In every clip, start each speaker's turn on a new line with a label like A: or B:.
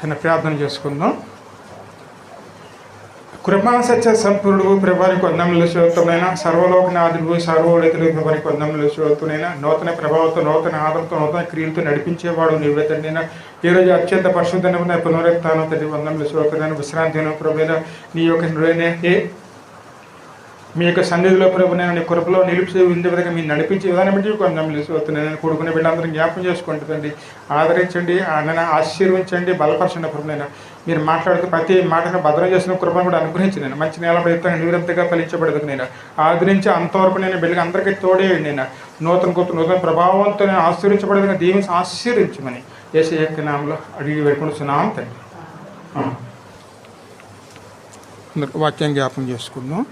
A: చిన్న ప్రార్థన చేసుకుందాం. కృపా సత్య సంపూర్ణుడు ప్రభానికి వందములు శివత్వమైన సర్వలోకనాథుడు సర్వోళితుడు ప్రభానికి వందములు శివత్వనైనా నూతన ప్రభావంతో నూతన ఆదరణతో నూతన క్రియలతో నడిపించేవాడు నీవే తండ్రి. ఈరోజు అత్యంత పరిశుద్ధమైన పునరుత్థానం తండ్రి వందములు శివత్వనైనా విశ్రాంతి ప్రభైన నీ యొక్క మీ యొక్క సన్నిధిలో ప్రభునైనా నీ కృపలో నిలిపి ఉండే విధంగా మీరు నడిపించే విధానం బట్టి వందములు శివత్వనైనా కొడుకునే బిడ్డలందరూ జ్ఞాపకం చేసుకుంటుందండి. ఆదరించండి, ఆయన ఆశీర్వించండి, బలపరచండి ప్రభునైనా. మీరు మాట్లాడుతూ ప్రతి మాటను భద్రం చేసిన కృపను కూడా అనుగ్రహించి నేను మంచి నేల ప్రయత్నంగా నిరంతరంగా ఫలించబడదు. నేను ఆదరించి అంతవరకు నేను బిడ్డగా అందరికీ తోడేయండి. నేను నూతన ప్రభావంతో నేను ఆశీర్వించబడదు, దీవించి ఆశీర్వించమని యేసయ్య యొక్క నామములో అడిగి వేడుకుంటున్నాం తండ్రి. వాక్యం జ్ఞాపకం చేసుకుందాం.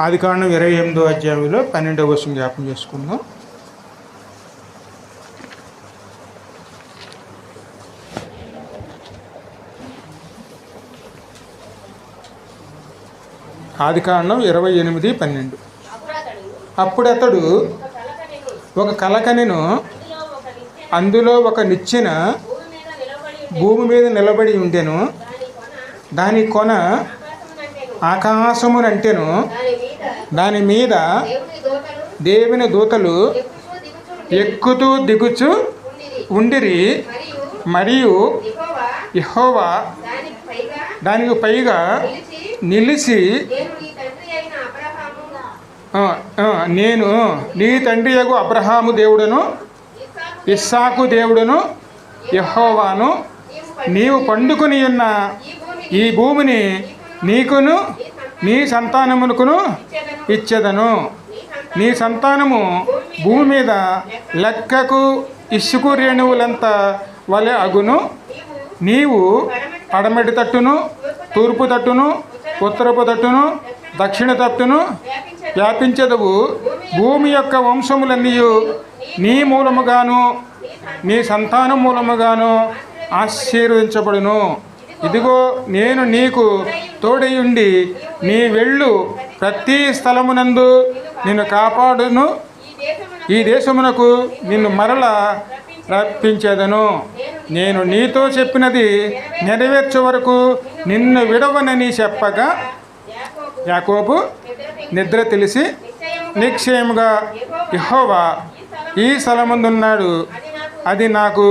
A: ఆదికాండం 28వ అధ్యాయంలో 12వ వచనం జ్ఞాపకం చేసుకుందాం. ఆదికాండం 28:12. అప్పుడు అతడు ఒక కలకనెను, అందులో ఒక నిచ్చెన భూమి మీద నిలబడి ఉండెను, దాని కొన ఆకాశమునంటెను, దాని మీద దేవుని దూతలు ఎక్కుతూ దిగుచు ఉండిరి, మరియు యెహోవా దానికి పైగా నిలిచి నేను నీ తండ్రి యగు అబ్రహాము దేవుడను ఇస్సాకు దేవుడను యెహోవాను, నీవు పండుకొని ఉన్న ఈ భూమిని నీకును నీ సంతానమునకును ఇచ్చెదను. నీ సంతానము భూమి మీద లెక్కకు ఇసుకు రేణువులంత వలె అగును. నీవు పడమటి తట్టును, తూర్పు తట్టును, ఉత్తరపు తట్టును, దక్షిణ తట్టును వ్యాపించెదవు. భూమి యొక్క వంశములన్నీ నీ మూలముగాను నీ సంతానం మూలముగాను ఆశీర్వదించబడును. ఇదిగో నేను నీకు తోడయుండి నీ వెళ్ళు ప్రతి స్థలమునందు నిన్ను కాపాడును, ఈ దేశమునకు నిన్ను మరల రప్పించేదను. నేను నీతో చెప్పినది నెరవేర్చే వరకు నిన్ను విడవనని చెప్పగా యాకోబు నిద్ర తెలిసి నిశ్చయముగా యెహోవా ఈ స్థలమందున్నాడు, అది నాకు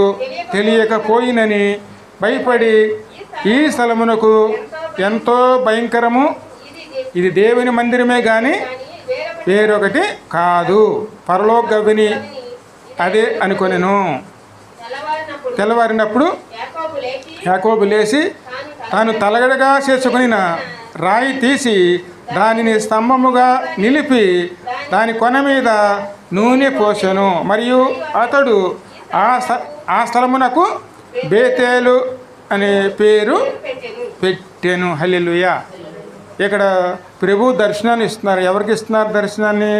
A: తెలియకపోయినని భయపడి ఈ స్థలమునకు ఎంతో భయంకరము, ఇది దేవుని మందిరమే కానీ వేరొకటి కాదు, పరలోక గవిని అదే అనుకొనెను. తెల్లవారినప్పుడు యాకోబు లేచి తాను తలగడగా చేసుకుని రాయి తీసి దానిని స్తంభముగా నిలిపి దాని కొన మీద నూనె పోసెను. మరియు అతడు ఆ స్థలమునకు బేతేలు అనే పేరు పెట్టెను. హల్లెలూయా. ఇక్కడ ప్రభు దర్శనాన్ని ఇస్తున్నారు. ఎవరికి ఇస్తున్నారు దర్శనాన్ని?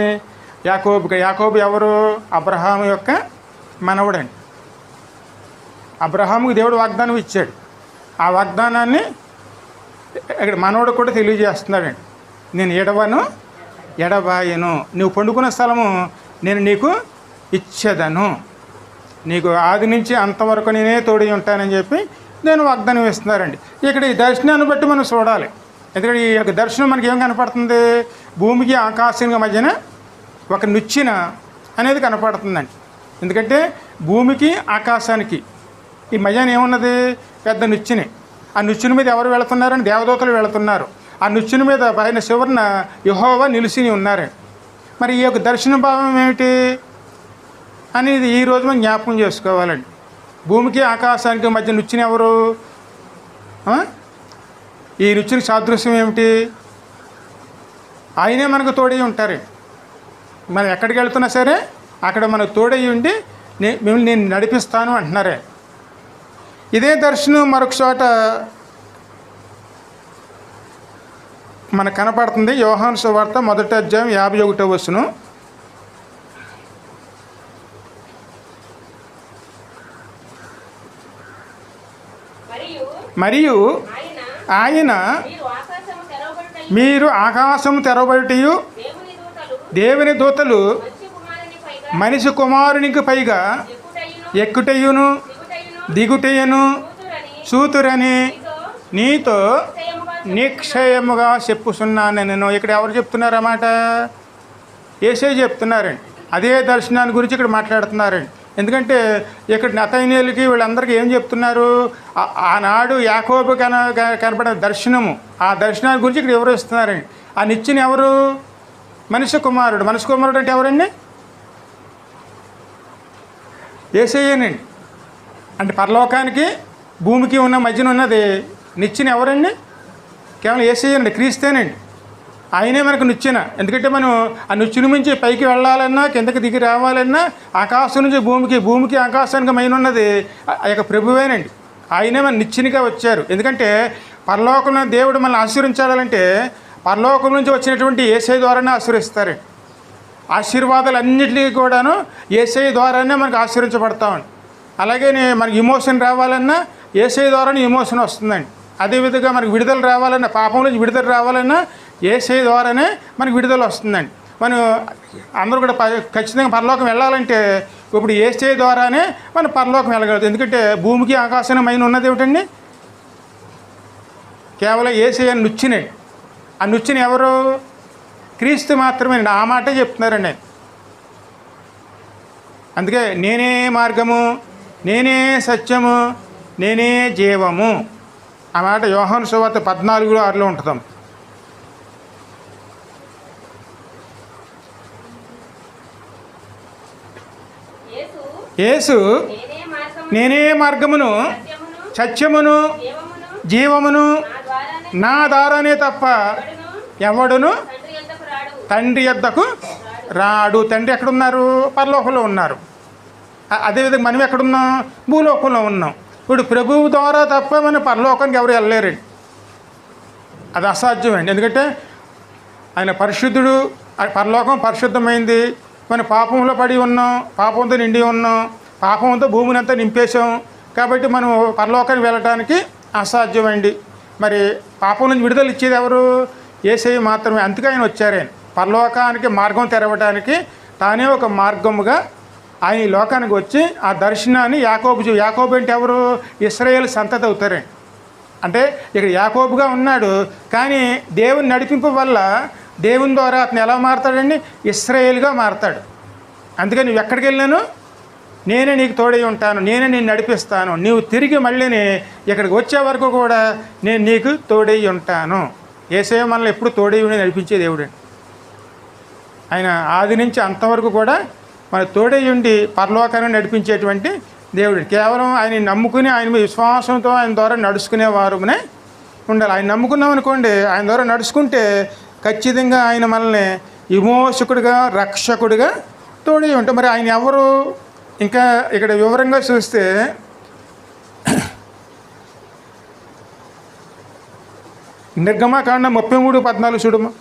A: యాకోబుకి. యాకోబు ఎవరు? అబ్రహాము యొక్క మనవడండి. అబ్రహాముకి దేవుడు వాగ్దానం ఇచ్చాడు. ఆ వాగ్దానాన్ని ఇక్కడ మనవడు కూడా తెలియజేస్తున్నాడండి. నేను ఎడబాయను, నువ్వు పండుకున్న స్థలము నేను నీకు ఇచ్చేదను, నీకు ఆది నుంచి అంతవరకు నేనే తోడి ఉంటానని చెప్పి నేను వాగ్దానం ఇస్తున్నారండి. ఇక్కడ ఈ దర్శనాన్ని బట్టి మనం చూడాలి. ఎందుకంటే ఈ యొక్క దర్శనం మనకి ఏం కనపడుతుంది? భూమికి ఆకాశానికి మధ్యన ఒక నిచ్చెన అనేది కనపడుతుందండి. ఎందుకంటే భూమికి ఆకాశానికి ఈ మధ్యన ఏమున్నది? పెద్ద నిచ్చెన. ఆ నిచ్చెన మీద ఎవరు వెళుతున్నారని? దేవదూతలు వెళుతున్నారు. ఆ నిచ్చెన మీద పైన చివరన యెహోవా నిలిచి ఉన్నారు. మరి ఈ యొక్క దర్శన భావం ఏమిటి అనేది ఈరోజు మనం జ్ఞాపకం చేసుకోవాలండి. భూమికి ఆకాశానికి మధ్య నిచ్చెన ఎవరు? ఈ నిచ్చెన సాదృశ్యం ఏమిటి? ఆయనే మనకు తోడై ఉంటారు. మనం ఎక్కడికి వెళ్తున్నా సరే అక్కడ మనకు తోడై ఉండి మిమ్మల్ని నేను నడిపిస్తాను అంటున్నారే. ఇదే దర్శనం మరొక చోట మనకు కనపడుతుంది. యోహాను సువార్త 1వ అధ్యాయం 51వ వచనం. మరియు ఆయన మీరు ఆకాశము తెరవబడియు దేవుని దూతలు మనిషి కుమారునికి పైగా ఎక్కుటయును దిగుటయును సూతురని నీతో నిక్షయముగా చెప్పుచున్నాను నేను. ఇక్కడ ఎవరు చెప్తున్నారన్నమాట? యేసే చెప్తున్నారండి. అదే దర్శనాన్ని గురించి ఇక్కడ మాట్లాడుతున్నారండి. ఎందుకంటే ఇక్కడ నతనయేలుకి వీళ్ళందరికీ ఏం చెప్తున్నారు? ఆనాడు యాకోబు కనబడిన దర్శనము, ఆ దర్శనాన్ని గురించి ఇక్కడ వివరిస్తున్నారండి. ఆ నిచ్చెన ఎవరు? మనిషి కుమారుడు. మనిషి కుమారుడు అంటే ఎవరండి? యేసయ్యేనండి. అంటే పరలోకానికి భూమికి ఉన్న మధ్యన ఉన్నది నిచ్చెన ఎవరండి? కేవలం యేసయ్యేనండి, క్రీస్తేనండి. ఆయనే మనకు నిచ్చెన. ఎందుకంటే మనం ఆ నిచ్చెన నుంచి పైకి వెళ్ళాలన్నా కిందకి దిగి రావాలన్నా ఆకాశం నుంచి భూమికి ఆకాశానికి మైన ఉన్నది ఆ యొక్క ప్రభువేనండి. ఆయనే మన నిచ్చెనగా వచ్చారు. ఎందుకంటే పరలోకంలో దేవుడు మనల్ని ఆశీర్వించాలంటే పరలోకం నుంచి వచ్చినటువంటి యేసయ్య ద్వారానే ఆశీర్విస్తారండి. ఆశీర్వాదాలన్నింటినీ కూడాను యేసయ్య ద్వారానే మనకు ఆశీర్వించబడతామండి. అలాగే మనకి ఇమోషన్ రావాలన్నా యేసయ్య ద్వారానే ఇమోషన్ వస్తుందండి. అదేవిధంగా మనకు విడుదల రావాలన్నా, పాపం నుంచి విడుదల రావాలన్నా యేసయ్య ద్వారానే మనకు విడుదల వస్తుందండి. మనం అందరూ కూడా ఖచ్చితంగా పరలోకం వెళ్ళాలంటే ఇప్పుడు యేసయ్య ద్వారానే మనం పరలోకం వెళ్ళగలుగుతాం. ఎందుకంటే భూమికి ఆకాశం మైన ఉన్నది ఏమిటండి? కేవలం యేసయ్య నిచ్చెన. ఆ నిచ్చెన ఎవరు? క్రీస్తు మాత్రమే. ఆ మాటే చెప్తున్నారండి. అందుకే నేనే మార్గము, నేనే సత్యము, నేనే జీవము. ఆ మాట యోహాను సువార్త 14:6 ఉంటుందాం. యేసు నేనే మార్గమును సత్యమును జీవమును నా ద్వారానే తప్ప ఎవడును తండ్రి యొద్దకు రాడు. తండ్రి ఎక్కడున్నారు? పరలోకంలో ఉన్నారు. అదేవిధంగా మనం ఎక్కడున్నాం? భూలోకంలో ఉన్నాం. ఇప్పుడు ప్రభువు ద్వారా తప్ప మన పరలోకానికి ఎవరు వెళ్ళలేరండి. అది అసాధ్యమండి. ఎందుకంటే ఆయన పరిశుద్ధుడు. పరలోకం పరిశుద్ధమైంది. మన పాపంలో పడి ఉన్నాం, పాపంతో నిండి ఉన్నాం, పాపంతో భూమిని అంతా నింపేశాం. కాబట్టి మనం పరలోకానికి వెళ్ళటానికి అసాధ్యమండి. మరి పాపం నుంచి విడుదల ఇచ్చేది ఎవరు? యేసయ్య మాత్రమే. అందుకే ఆయన వచ్చారాయన పరలోకానికి మార్గం తెరవడానికి. తానే ఒక మార్గముగా ఆయన ఈ లోకానికి వచ్చి ఆ దర్శనాన్ని యాకోబు అంటే ఎవరు? ఇశ్రాయేలు సంతతి అవుతారండి. అంటే ఇక్కడ యాకోబుగా ఉన్నాడు, కానీ దేవుని నడిపింపు వల్ల దేవుని ద్వారా అతను ఎలా మారతాడండి? ఇశ్రాయేలుగా మారతాడు. అందుకని నువ్వు ఎక్కడికి వెళ్ళాను? నేనే నీకు తోడై ఉంటాను, నేనే నేను నడిపిస్తాను. నీవు తిరిగి మళ్ళీని ఇక్కడికి వచ్చే వరకు కూడా నేను నీకు తోడై ఉంటాను. యేసయ్య మనల్ని ఎప్పుడు తోడై ఉండి నడిపించే దేవుడండి. ఆయన ఆది నుంచి అంతవరకు కూడా మన తోడై ఉండి పరలోకాన్ని నడిపించేటువంటి దేవుడు. కేవలం ఆయన నమ్ముకుని ఆయన మీద విశ్వాసంతో ఆయన ద్వారా నడుచుకునేవారునే ఉండాలి. ఆయన నమ్ముకున్నాం అనుకోండి, ఆయన ద్వారా నడుచుకుంటే ఖచ్చితంగా ఆయన మనల్ని విమోచకుడిగా రక్షకుడిగా తోడై ఉంటాం. మరి ఆయన ఎవరు? ఇంకా ఇక్కడ వివరంగా చూస్తే నిర్గమకాండం 33:14 చూడమ్మా.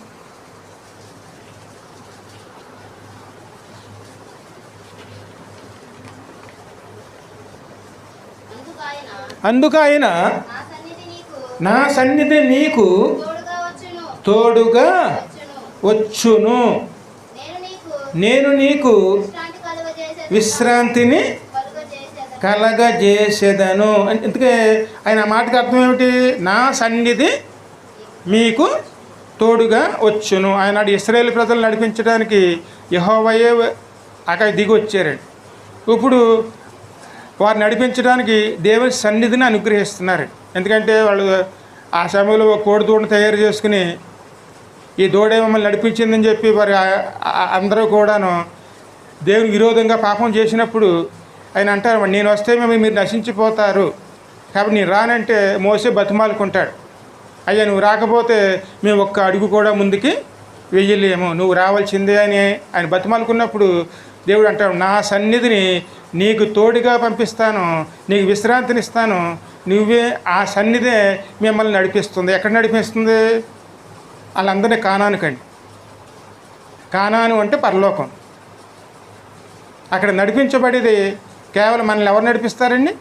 A: అందుకు ఆయన నా సన్నిధి నీకు తోడుగా వచ్చును, నేను నీకు విశ్రాంతిని కలగజేసేదను. అందుకే ఆయన మాటకి అర్థం ఏమిటి? నా సన్నిధి మీకు తోడుగా వచ్చును. ఆయన ఇశ్రాయేలు ప్రజలు నడిపించడానికి యెహోవాయే అక్కడ దిగి వచ్చారండి. ఇప్పుడు వారు నడిపించడానికి దేవుని సన్నిధిని అనుగ్రహిస్తున్నారు. ఎందుకంటే వాళ్ళు ఆ సమయంలో ఒక కోడి దూడను తయారు చేసుకుని ఈ దూడే మమ్మల్ని నడిపించిందని చెప్పి వారి అందరూ కూడాను దేవునికి విరోధంగా పాపం చేసినప్పుడు ఆయన అంటారు, నేను వస్తే మీరు నశించిపోతారు, కాబట్టి నేను రానంటే మోసే బతిమాలుకుంటాడు. అయ్యా నువ్వు రాకపోతే మేము ఒక్క అడుగు కూడా ముందుకి వెయ్యలేము, నువ్వు రావాల్సిందే అని ఆయన బతిమాలుకున్నప్పుడు దేవుడు అంటాడు, నా సన్నిధిని నీకు తోడుగా పంపిస్తాను, నీకు విశ్రాంతిని ఇస్తాను, నువ్వే ఆ సన్నిధే మిమ్మల్ని నడిపిస్తుంది. ఎక్కడ నడిపిస్తుంది? వాళ్ళందరినీ కానానుకండి. కానాను అంటే పరలోకం. అక్కడ నడిపించబడేది కేవలం మనల్ని ఎవరు నడిపిస్తారండి?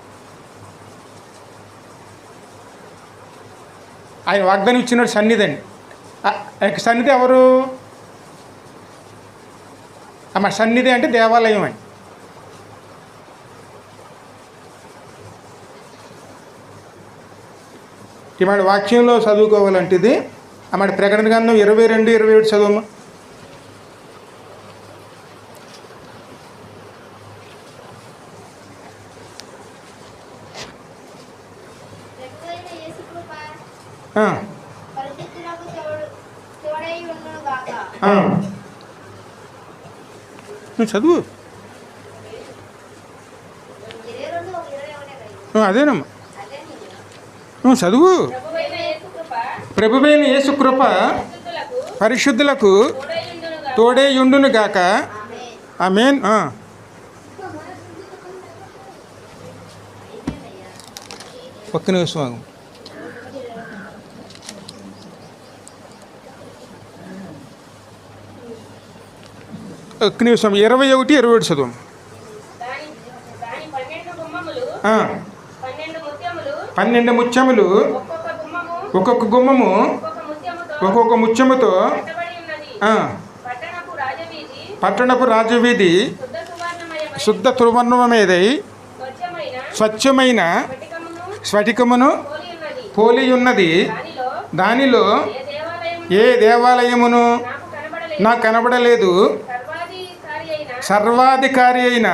A: ఆయన వాగ్దానం ఇచ్చినట్టు సన్నిధి అండి. సన్నిధి ఎవరు? అమ్మ సన్నిధి అంటే దేవాలయం అండి. ఈ మాట వాక్యంలో చదువుకోవాలంటే ఇది ఆ మాట ప్రకటన గ్రంథం 22:27 చదువు. నువ్వు చదువు. అదేనమ్మా, నువ్వు చదువు. ప్రభువైన యేసు కృప పరిశుద్ధులకు తోడే యుండును గాక. ఆమేన్. ఒక్క నిమిషం ఆగు. ఒక్క నిమిషం. 21:27 చదువు. 12 ముత్యములు ఒక్కొక్క గుమ్మము ఒక్కొక్క ముత్యముతో పట్టణపు రాజవీధి శుద్ధ సువర్ణమేదై స్వచ్ఛమైన స్ఫటికమును పోలి ఉన్నది. దానిలో ఏ దేవాలయమును నాకు కనబడలేదు. సర్వాధికారి అయిన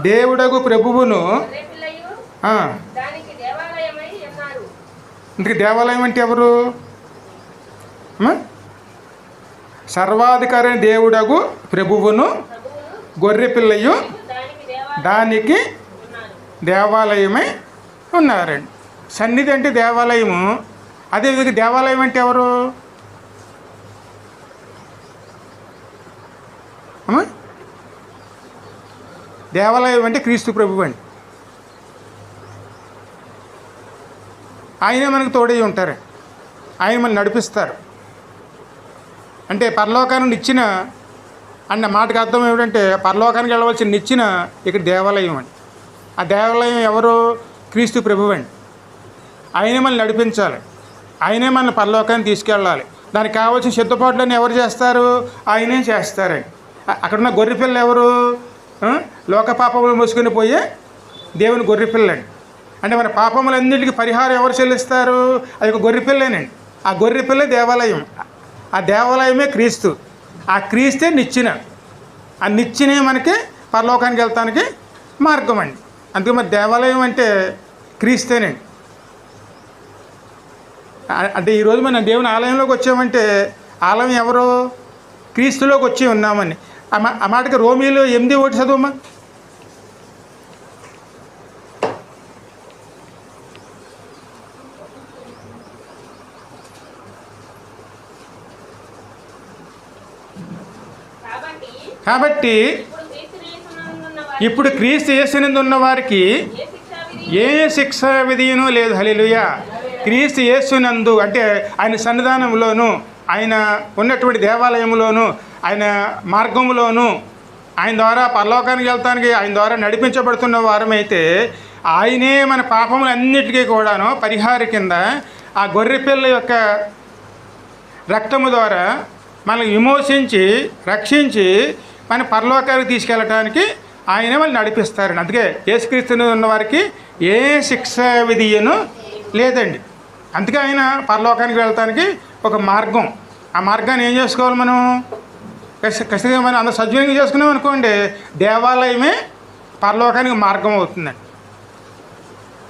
A: దేవుడగు ప్రభువును. ఇందుకు దేవాలయం అంటే ఎవరు? సర్వాధికారి అయిన దేవుడగు ప్రభువును గొర్రె పిల్లయు దానికి దేవాలయమై ఉన్నారండి. సన్నిధి అంటే దేవాలయము. అదేవిధంగా దేవాలయం అంటే ఎవరు? దేవాలయం అంటే క్రీస్తు ప్రభువు అండి. ఆయనే మనకు తోడై ఉంటారు. ఆయన మనల్ని నడిపిస్తారు. అంటే పరలోకాన్ని ఇచ్చిన అన్న మాటకు అర్థం ఏమిటంటే పరలోకానికి వెళ్ళవలసిన ఇచ్చిన ఇక్కడ దేవాలయం అండి. ఆ దేవాలయం ఎవరు? క్రీస్తు ప్రభువు అండి. ఆయనే మనల్ని నడిపించాలి. ఆయనే మనల్ని పరలోకాన్ని తీసుకెళ్ళాలి. దానికి కావాల్సిన సిద్ధపాట్లన్నీ ఎవరు చేస్తారు? ఆయనే చేస్తారండి. అక్కడున్న గొర్రెపిల్ల ఎవరు? లోక పాపములు మోసుకొని పోయే దేవుని గొర్రెపిల్లండి. అంటే మన పాపములన్నింటికి పరిహారం ఎవరు చెల్లిస్తారు? అది ఒక గొర్రెపిల్లేనండి. ఆ గొర్రెపిల్ల దేవాలయం. ఆ దేవాలయమే క్రీస్తు. ఆ క్రీస్తే నిచ్చెన. ఆ నిచ్చెనే మనకి పరలోకానికి వెళ్తానికి మార్గం అండి. అందుకే మరి దేవాలయం అంటే క్రీస్తేనండి. అంటే ఈరోజు మనం దేవుని ఆలయంలోకి వచ్చామంటే ఆలయం ఎవరు? క్రీస్తులోకి వచ్చి ఉన్నామని. ఆ మాటకి రోమీలు 8:1 చదువుమా. కాబట్టి ఇప్పుడు క్రీస్తు యేసునందు ఉన్న వారికి ఏ శిక్షా విధియును లేదు. హల్లెలూయా. క్రీస్తు యేసునందు అంటే ఆయన సన్నిధానంలోను, ఆయన ఉన్నటువంటి దేవాలయంలోను, ఆయన మార్గంలోను, ఆయన ద్వారా పరలోకానికి వెళ్తానికి ఆయన ద్వారా నడిపించబడుతున్న వారమైతే ఆయనే మన పాపములన్నిటికీ కూడాను పరిహార కింద ఆ గొర్రెపిల్ల యొక్క రక్తము ద్వారా మనల్ని విమోచించి రక్షించి మన పరలోకానికి తీసుకెళ్ళటానికి ఆయనే వాళ్ళు నడిపిస్తారండి. అందుకే యేసుక్రీస్తుని ఉన్న వారికి ఏ శిక్ష విధియను లేదండి. అందుకే ఆయన పరలోకానికి వెళ్ళటానికి ఒక మార్గం. ఆ మార్గాన్ని ఏం చేసుకోవాలి? మనం ఖచ్చితంగా మనం అందరూ సద్వినియోగం చేసుకున్నాం అనుకోండి, దేవాలయమే పరలోకానికి మార్గం అవుతుందండి.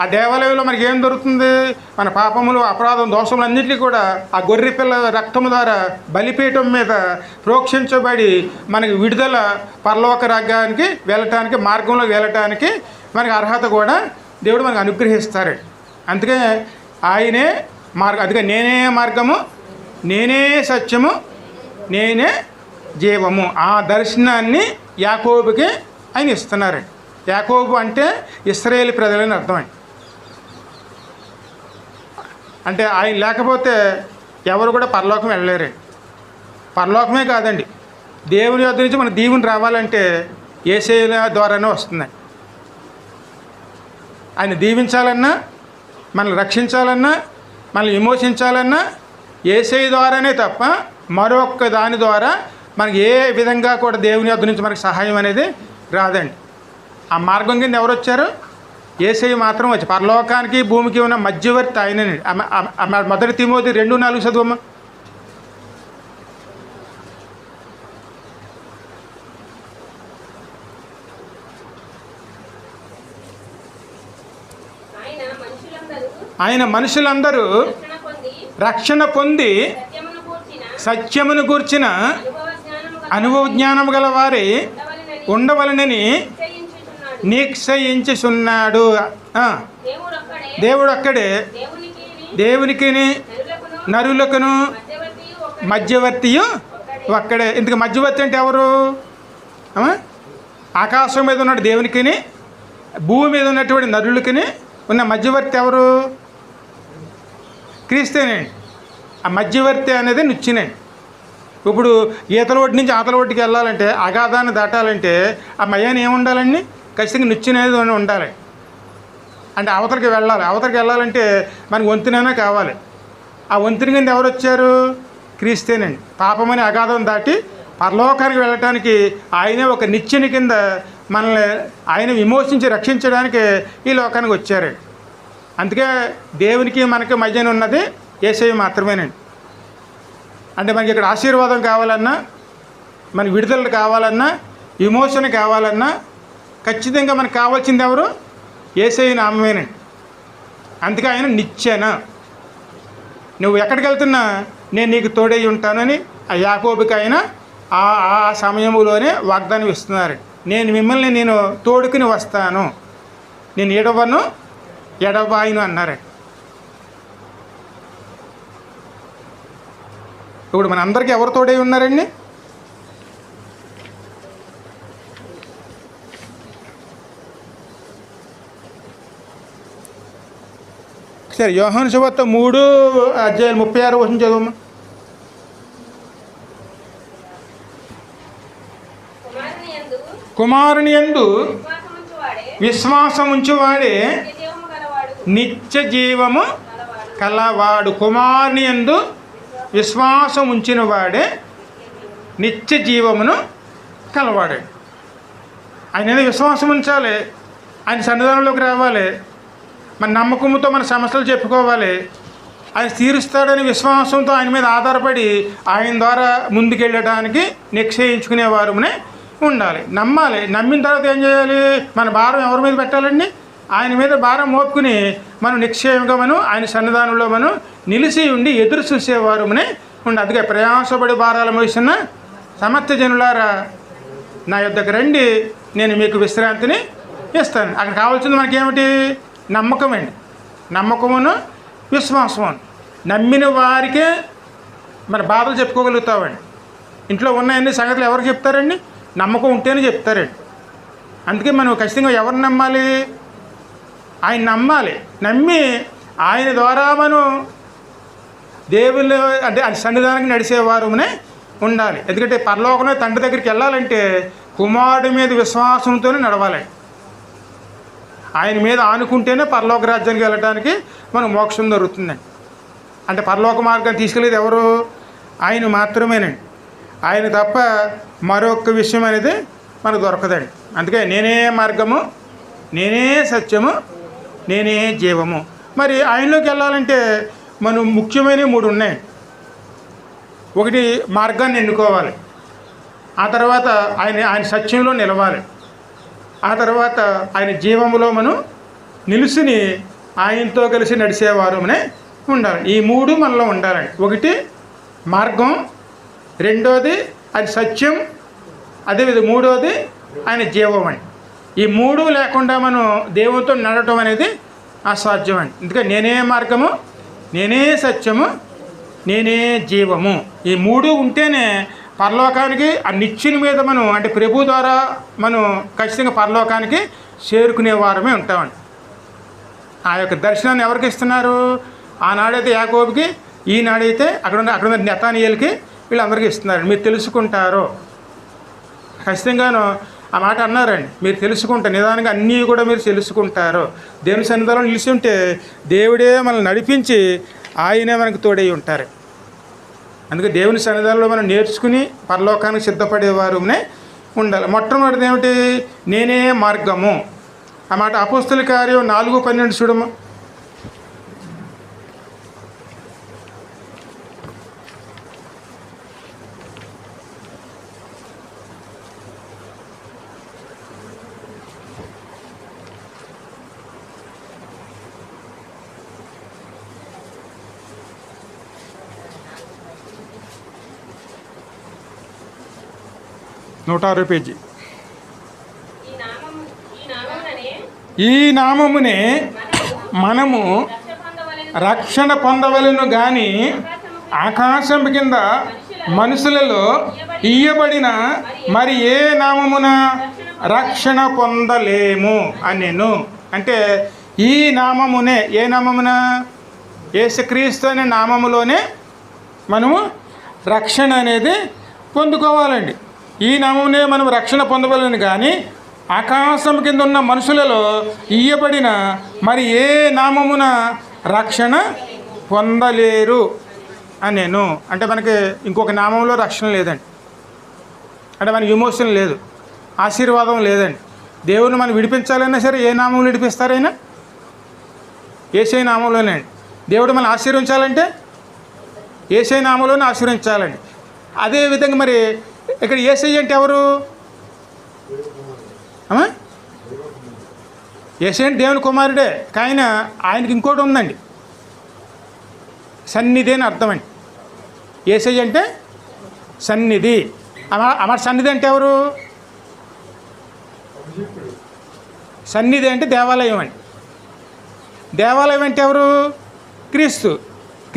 A: ఆ దేవాలయంలో మనకి ఏం దొరుకుతుంది? మన పాపములు, అపరాధం, దోషములు అన్నింటినీ కూడా ఆ గొర్రెపిల్ల రక్తము ద్వారా బలిపీఠం మీద ప్రోక్షించబడి మనకి విడుదల, పరలోక రాజ్యానికి వెళ్ళటానికి, మార్గంలోకి వెళ్ళటానికి మనకి అర్హత కూడా దేవుడు మనకు అనుగ్రహిస్తారు. అందుకే ఆయనే మార్గం. అందుకే నేనే మార్గము, నేనే సత్యము, నేనే జీవము. ఆ దర్శనాన్ని యాకోబుకి ఆయన ఇస్తున్నారండి. యాకోబు అంటే ఇశ్రాయేలు ప్రజలని అర్థమండి. అంటే ఆయన లేకపోతే ఎవరు కూడా పరలోకం వెళ్ళలేరండి. పరలోకమే కాదండి, దేవుని యొద్ద నుంచి మన దీవుని రావాలంటే యేసయ్య ద్వారానే వస్తుందండి. ఆయన దీవించాలన్నా, మనల్ని రక్షించాలన్నా, మనల్ని విమోచించాలన్నా యేసయ్య ద్వారానే తప్ప మరొక దాని ద్వారా మనకి ఏ విధంగా కూడా దేవుని యొద్ద నుంచి మనకి సహాయం అనేది రాదండి. ఆ మార్గం కింద ఎవరు వచ్చారు? యేసయ్య మాత్రం వచ్చి పరలోకానికి భూమికి ఉన్న మధ్యవర్తి ఆయనని. మొదటి తిమోతి 2:4 చదువమ్మా. ఆయన మనుషులందరూ రక్షణ పొంది సత్యమును గూర్చిన అనుభవ జ్ఞానం గల వారి ఉండవలనని నిశ్చయించుచున్నాడు. దేవుడు అక్కడే దేవునికి నరులకును మధ్యవర్తియు ఒక్కడే. ఇందుకు మధ్యవర్తి అంటే ఎవరు? ఆకాశం మీద ఉన్న దేవునికి, భూమి మీద ఉన్నటువంటి నరులకి ఉన్న మధ్యవర్తి ఎవరు? క్రీస్తేనండి. ఆ మధ్యవర్తి అనేది నిచ్చినండి. ఇప్పుడు ఈతల ఒడ్డు నుంచి ఆతల ఒడ్డుకి వెళ్ళాలంటే, అగాధాన్ని దాటాలంటే ఆ మయాన్ని ఏముండాలండి? ఖచ్చితంగా నిచ్చినేది ఉండాలి. అంటే అవతలకి వెళ్ళాలి. అవతలకి వెళ్ళాలంటే మనకి వంతెనైనా కావాలి. ఆ వంతెన కింద ఎవరు వచ్చారు? క్రీస్తేనండి. పాపమని అగాధం దాటి పరలోకానికి వెళ్ళటానికి ఆయనే ఒక నిచ్చెన కింద మనల్ని ఆయన విమోచించి రక్షించడానికి ఈ లోకానికి వచ్చారండి. అందుకే దేవునికి మనకి మధ్యన ఉన్నది యేసయ్య మాత్రమేనండి. అంటే మనకి ఇక్కడ ఆశీర్వాదం కావాలన్నా, మనకి విడుదల కావాలన్నా, విమోచన కావాలన్నా ఖచ్చితంగా మనకు కావాల్సింది ఎవరు? యేసయ్య నామమేనండి. అందుకే ఆయన నిచ్చెన. నువ్వు ఎక్కడికి వెళ్తున్నా నేను నీకు తోడై ఉంటానని ఆ యాకోబుకి ఆయన ఆ సమయంలోనే వాగ్దానం ఇస్తున్నారు. నేను తోడుకుని వస్తాను, నేను ఎడబాయును అన్నారండి. ఇప్పుడు మన అందరికీ ఎవరు తోడై ఉన్నారండి? సరే, యోహాను సువార్త 3:36 చదువమ్మా. కుమారుని యందు విశ్వాసం ఉంచువాడే నిత్య జీవము కలవాడు. కుమారుని యందు విశ్వాసం ఉంచిన వాడే నిత్య జీవమును కలవాడు. ఆయన ఏదో విశ్వాసం ఉంచాలి, ఆయన సన్నిధానంలోకి రావాలి, మన నమ్మకంతో మన సమస్యలు చెప్పుకోవాలి, ఆయన తీరుస్తాడని విశ్వాసంతో ఆయన మీద ఆధారపడి ఆయన ద్వారా ముందుకెళ్ళడానికి నిశ్చయించుకునేవారునే ఉండాలి. నమ్మాలి. నమ్మిన తర్వాత ఏం చేయాలి? మన భారం ఎవరి మీద పెట్టాలండి? ఆయన మీద భారం మోపుకుని మనం నిశ్చయంగా ఆయన సన్నిధానంలో నిలిచి ఉండి ఎదురు చూసేవారునే ఉండి. అందుకే ప్రయాసపడి భారాలు మోసిన సమర్థ జనులారా నా యొద్దకు రండి, నేను మీకు విశ్రాంతిని ఇస్తాను. అక్కడ కావాల్సింది మనకేమిటి? నమ్మకమండి. నమ్మకమును విశ్వాసము. నమ్మిన వారికే మన బాధలు చెప్పుకోగలుగుతామండి. ఇంట్లో ఉన్నాయన్ని సంగతులు ఎవరికి చెప్తారండి? నమ్మకం ఉంటేనే చెప్తారండి. అందుకే మనం ఖచ్చితంగా ఎవరిని నమ్మాలి? ఆయన నమ్మాలి. నమ్మి ఆయన ద్వారా మనం దేవుళ్ళు అంటే ఆయన సన్నిధానానికి నడిచేవారునే ఉండాలి. ఎందుకంటే పరలోకంలో తండ్రి దగ్గరికి వెళ్ళాలంటే కుమారుడి మీద విశ్వాసంతోనే నడవాలి. ఆయన మీద ఆనుకుంటేనే పరలోక రాజ్యానికి వెళ్ళడానికి మనకు మోక్షం దొరుకుతుందండి. అంటే పరలోక మార్గాన్ని తీసుకెళ్ళేది ఎవరు? ఆయన మాత్రమేనండి. ఆయన తప్ప మరొక విషయం అనేది మనకు దొరకదండి. అందుకే నేనే మార్గము, నేనే సత్యము, నేనే జీవము. మరి ఆయనలోకి వెళ్ళాలంటే మనం ముఖ్యమైనవి 3 ఉన్నాయి. ఒకటి, మార్గాన్ని ఎన్నుకోవాలి. ఆ తర్వాత ఆయన సత్యంలో నిలవాలి. ఆ తర్వాత ఆయన జీవములో మనం నిలుసుని ఆయనతో కలిసి నడిచేవారునే ఉండాలి. ఈ 3 మనలో ఉండాలండి. ఒకటి మార్గం, రెండోది అది సత్యం, అదేవిధంగా మూడోది ఆయన జీవం అండి. ఈ 3 లేకుండా మనం దేవునితో నడవటం అనేది అసాధ్యం అండి. ఎందుకంటే నేనే మార్గము, నేనే సత్యము, నేనే జీవము. ఈ 3 ఉంటేనే పరలోకానికి ఆ నిచ్చెన మీద మనం అంటే ప్రభు ద్వారా మనం ఖచ్చితంగా పరలోకానికి చేరుకునే వారమే ఉంటామండి. ఆ యొక్క దర్శనాన్ని ఎవరికి ఇస్తున్నారు? ఆనాడైతే యాకోబుకి, ఈనాడైతే అక్కడ నెతానియేలుకి, వీళ్ళందరికీ ఇస్తున్నారు. మీరు తెలుసుకుంటారు. ఖచ్చితంగాను ఆ మాట అన్నారండి. మీరు తెలుసుకుంటారు, నిదానంగా అన్నీ కూడా మీరు తెలుసుకుంటారు. దేవుని సన్నిధానంలో నిలిచి ఉంటే దేవుడే మనల్ని నడిపించి ఆయనే మనకు తోడై ఉంటారు. అందుకే దేవుని సన్నిధానంలో మనం నేర్చుకుని పరలోకానికి సిద్ధపడేవారునే ఉండాలి. మొట్టమొదటిది ఏమిటి? నేనే మార్గము. ఆ మాట అపోస్తుల కార్యం 4:12 చూడమ్మా. నూట 6 పేజీ. ఈ నామమునే మనము రక్షణ పొందవలెను గాని ఆకాశం కింద మనుషులలో ఇయ్యబడిన మరి ఏ నామమున రక్షణ పొందలేము అనెను. అంటే ఈ నామమునే, ఏ నామమున? యేసుక్రీస్తు అనే నామములోనే మనము రక్షణ అనేది పొందుకోవాలండి. ఈ నామమునే మనం రక్షణ పొందవలను కానీ ఆకాశం కింద ఉన్న మనుషులలో ఇయ్యబడిన మరి ఏ నామమున రక్షణ పొందలేరు అనెను. అంటే మనకి ఇంకొక నామంలో రక్షణ లేదండి. అంటే మనకి విమోచన లేదు, ఆశీర్వాదం లేదండి. దేవుని మనం విడిపించాలన్నా సరే ఏ నామంలో విడిపిస్తారైనా? యేసే నామంలోనే అండి. దేవుడు మనం ఆశీర్వించాలంటే యేసే నామంలోనే ఆశీర్వించాలండి. అదేవిధంగా మరి ఇక్కడ యేసై అంటే ఎవరు? యేసై అంటే దేవుని కుమారుడే. కానీ ఆయనకి ఇంకోటి ఉందండి, సన్నిధి అని అర్థం అండి. యేసై అంటే సన్నిధి. అమర్ సన్నిధి అంటే ఎవరు? సన్నిధి అంటే దేవాలయం అండి. దేవాలయం అంటే ఎవరు? క్రీస్తు.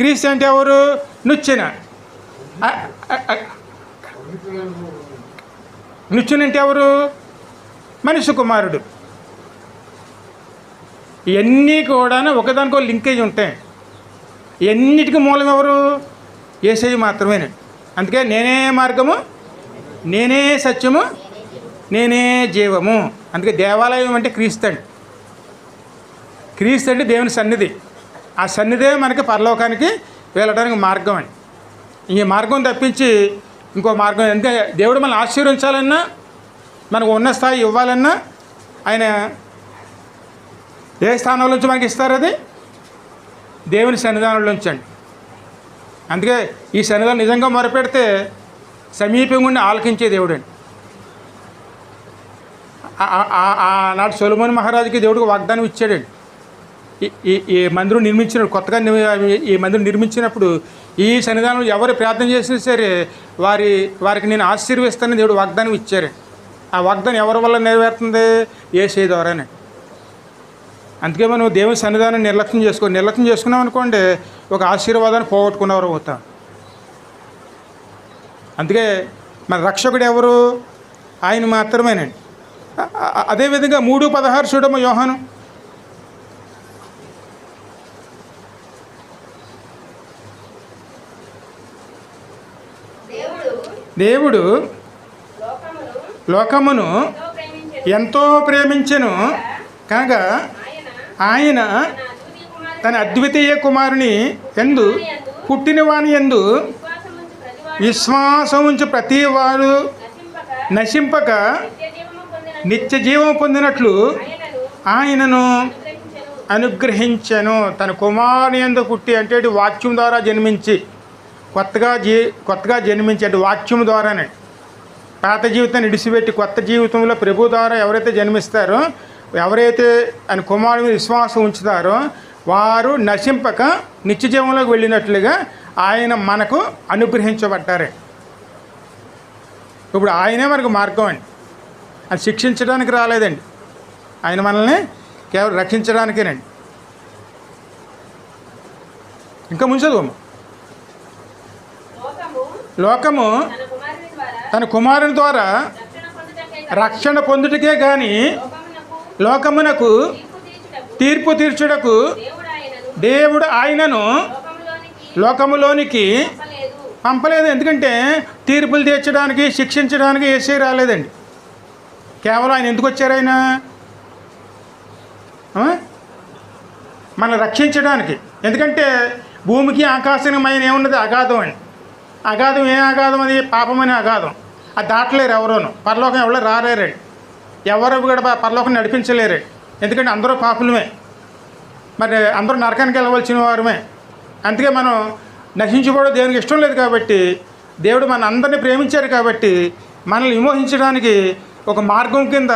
A: క్రీస్తు అంటే ఎవరు? నుచ్చెన. నుచ్చెన అంటే ఎవరు? మనిషి కుమారుడు. ఇవన్నీ కూడా ఒకదానికో లింకేజ్ ఉంటాయి. ఎన్నిటికీ మూలం ఎవరు? యేసయ్య మాత్రమేనండి. అందుకే నేనే మార్గము, నేనే సత్యము, నేనే జీవము. అందుకే దేవాలయం అంటే క్రీస్తు అండి. క్రీస్తు అంటే దేవుని సన్నిధి. ఆ సన్నిధే మనకి పరలోకానికి వెళ్ళడానికి మార్గం అండి. ఈ మార్గం తప్పించి ఇంకో మార్గం. అంటే దేవుడు మనల్ని ఆశీర్వించాలన్నా, మనకు ఉన్న స్థాయి ఇవ్వాలన్నా ఆయన ఏ స్థానంలో నుంచి మనకి ఇస్తారు? అది దేవుని సన్నిధానంలో ఉంచండి. అందుకే ఈ సన్నిధానం నిజంగా మొరపెడితే సమీపంగా ఉండి ఆలకించే దేవుడు అండి. ఆనాడు సొలొమోను మహారాజుకి దేవుడికి వాగ్దానం ఇచ్చాడండి. ఈ మందిరం నిర్మించినప్పుడు, కొత్తగా ఈ మందిరం నిర్మించినప్పుడు ఈ సన్నిధానంలో ఎవరు ప్రార్థన చేసినా సరే వారికి నేను ఆశీర్వదిస్తానని దేవుడు వాగ్దానం ఇచ్చారండి. ఆ వాగ్దానం ఎవరి వల్ల నెరవేరుతుంది? యేసయ్య ద్వారానే. అందుకే మనం దేవుని సన్నిధానం నిర్లక్ష్యం చేసుకున్నాం అనుకోండి, ఒక ఆశీర్వాదాన్ని పోగొట్టుకున్నవారు అవుతాం. అందుకే మన రక్షకుడు ఎవరు? ఆయన మాత్రమేనండి. అదేవిధంగా 3:16 చూడమ్మ యోహాను. దేవుడు లోకమును ఎంతో ప్రేమించెను కనుక ఆయన తన అద్వితీయ కుమారుని యందు పుట్టిన వాని యందు విశ్వాసం ఉంచి ప్రతి వారు నశింపక నిత్య జీవం పొందినట్లు ఆయనను అనుగ్రహించెను. తన కుమారుని యందు పుట్టి అంటే వాక్యం ద్వారా జన్మించి కొత్తగా జన్మించి అంటే వాక్యం ద్వారానే పాత జీవితాన్ని విడిచిపెట్టి కొత్త జీవితంలో ప్రభు ద్వారా ఎవరైతే జన్మిస్తారో, ఎవరైతే ఆయన కుమారుని మీద విశ్వాసం ఉంచుతారో వారు నశింపక నిత్య జీవంలోకి వెళ్ళినట్లుగా ఆయన మనకు అనుగ్రహించబడ్డారే. ఇప్పుడు ఆయనే మనకు మార్గం అండి. అది శిక్షించడానికి రాలేదండి, ఆయన మనల్ని కేవలం రక్షించడానికేనండి. ఇంకా ముంచదు. లోకము తన కుమారుని ద్వారా రక్షణ పొందుటకే కానీ లోకమునకు తీర్పు తీర్చుటకు దేవుడు ఆయనను లోకములోనికి పంపలేదు. ఎందుకంటే తీర్పులు తీర్చడానికి, శిక్షించడానికి యేసయ్య రాలేదండి. కేవలం ఆయన ఎందుకు వచ్చారు? ఆయన మనం రక్షించడానికి. ఎందుకంటే భూమికి ఆకాశానికి ఏమున్నది? అగాధం అండి. అగాధం ఏ అగాధం? అది పాపమనే అగాధం. అది దాటలేరు ఎవరోను. పరలోకం ఎవరో రాలేరండి. ఎవరు కూడా పరలోకం నడిపించలేరు. ఎందుకంటే అందరూ పాపులమే, మరి అందరూ నరకానికి వెళ్ళవలసిన వారమే. అందుకే మనం నశించుకోవడం దేవునికి ఇష్టం లేదు. కాబట్టి దేవుడు మన అందరినీ ప్రేమించారు కాబట్టి మనల్ని విమోహించడానికి ఒక మార్గం కింద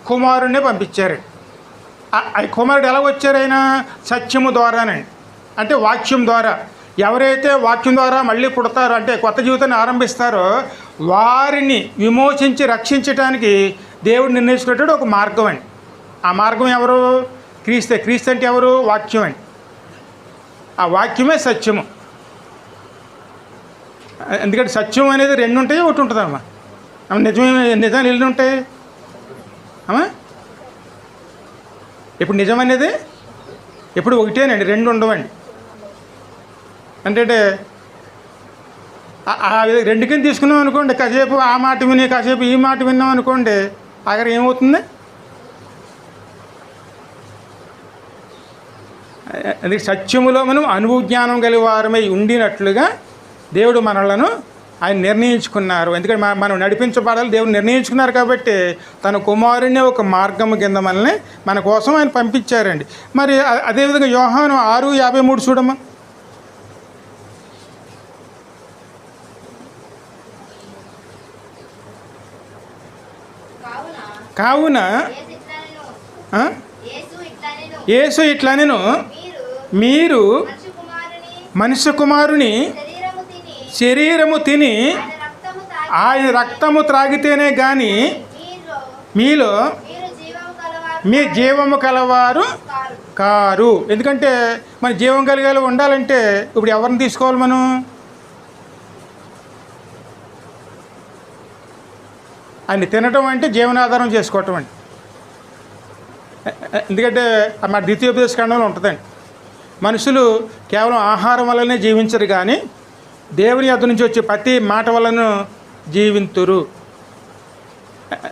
A: కుమారుడినే పంపించారు. ఆ కుమారుడు ఎలా వచ్చారు? ఆయన సత్యము ద్వారానే, అంటే వాక్యం ద్వారా. ఎవరైతే వాక్యం ద్వారా మళ్ళీ పుడతారో, అంటే కొత్త జీవితాన్ని ఆరంభిస్తారో, వారిని విమోచించి రక్షించడానికి దేవుడు నిర్ణయించుకునేటువంటి ఒక మార్గం అండి. ఆ మార్గం ఎవరు? క్రీస్తే. క్రీస్తు అంటే ఎవరు? వాక్యం అండి. ఆ వాక్యమే సత్యము. ఎందుకంటే సత్యం అనేది రెండు ఉంటాయి, ఒకటి ఉంటుందమ్మా. నిజాలు ఎన్ని ఉంటాయి అమ్మా? ఇప్పుడు నిజం అనేది ఎప్పుడు ఒకటేనండి, రెండు ఉండవండి. అంటే రెండు కింద తీసుకున్నాం అనుకోండి, కాసేపు ఆ మాట విని కాసేపు ఈ మాట విన్నాం అనుకోండి, అక్కడ ఏమవుతుంది? అందుకే సత్యములో మనం అనుభవ జ్ఞానం కలిగి వారమై ఉండినట్లుగా దేవుడు మనలను ఆయన నిర్ణయించుకున్నారు. ఎందుకంటే మనం నడిపించబడాలి దేవుడు నిర్ణయించుకున్నారు. కాబట్టి తన కుమారుని ఒక మార్గము కింద మనల్ని మన కోసం ఆయన పంపించారండి. మరి అదేవిధంగా యోహాను 6:53 చూడమ్మా. కావున యేసు ఇట్లనెను, మీరు మనుష్య కుమారుని శరీరము తిని ఆయన రక్తము త్రాగితేనే కానీ మీలో మీ జీవము కలవారు కారు. ఎందుకంటే మన జీవం కలిగేలా ఉండాలంటే ఇప్పుడు ఎవరిని తీసుకోవాలి? మనం ఆయన తినటం అంటే జీవనాధారం చేసుకోవటం అండి. ఎందుకంటే మా ద్వితీయోపదేశ ఖండంలో ఉంటుందండి, మనుషులు కేవలం ఆహారం వల్లనే జీవించరు కానీ దేవుని యొద్ద నుంచి వచ్చే ప్రతి మాట వలన జీవింతురు.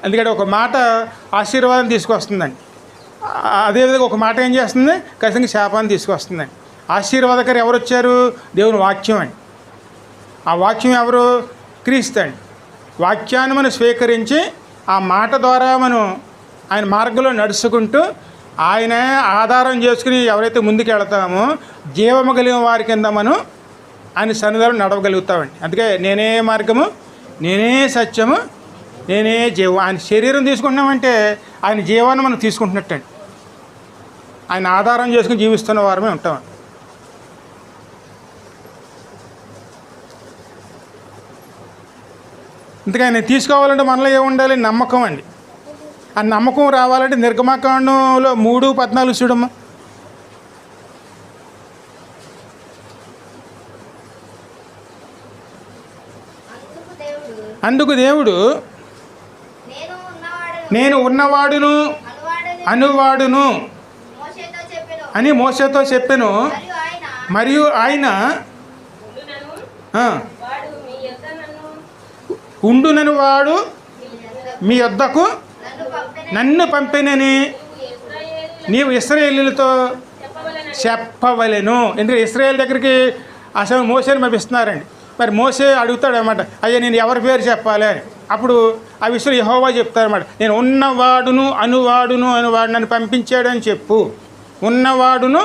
A: ఎందుకంటే ఒక మాట ఆశీర్వాదం తీసుకొస్తుందండి, అదేవిధంగా ఒక మాట ఏం చేస్తుంది? ఖచ్చితంగా శాపాన్ని తీసుకొస్తుందండి. ఆశీర్వాదకరు ఎవరు వచ్చారు? దేవుని వాక్యం అండి. ఆ వాక్యం ఎవరు? క్రీస్తు అండి. వాక్యాన్ని మనం స్వీకరించి ఆ మాట ద్వారా మనం ఆయన మార్గంలో నడుచుకుంటూ ఆయన ఆధారం చేసుకుని ఎవరైతే ముందుకు వెళతామో జీవము కలిగిన వారి కింద మనం ఆయన సన్నిధానం నడవగలుగుతామండి. అందుకే నేనే మార్గము, నేనే సత్యము, నేనే జీవం. ఆయన శరీరం తీసుకుంటున్నామంటే ఆయన జీవాన్ని మనం తీసుకుంటున్నట్టండి. ఆయన ఆధారం చేసుకుని జీవిస్తున్న వారమే ఉంటామండి. అందుకే ఆయన తీసుకోవాలంటే మనలో ఏముండాలి? నమ్మకం అండి. ఆ నమ్మకం రావాలంటే నిర్గమకాండంలో 3:14 చూడమ్మా. అందుకు దేవుడు నేను ఉన్నవాడును అనువాడును అని మోషేతో చెప్పెను. మరియు ఆయన ఉండునను వాడు మీ యొద్దకు నన్ను పంపినని నీవు ఇశ్రాయేలీయులతో చెప్పవలెను. ఎందుకంటే ఇశ్రాయేల్ దగ్గరికి అసలు మోసేని పంపిస్తున్నారండి. మరి మోసే అడుగుతాడు అన్నమాట, అయ్యా నేను ఎవరి పేరు చెప్పాలి అని. అప్పుడు ఆ విషయం యెహోవా చెప్తారన్నమాట, నేను ఉన్నవాడును అనువాడును నన్ను పంపించాడు అని చెప్పు. ఉన్నవాడును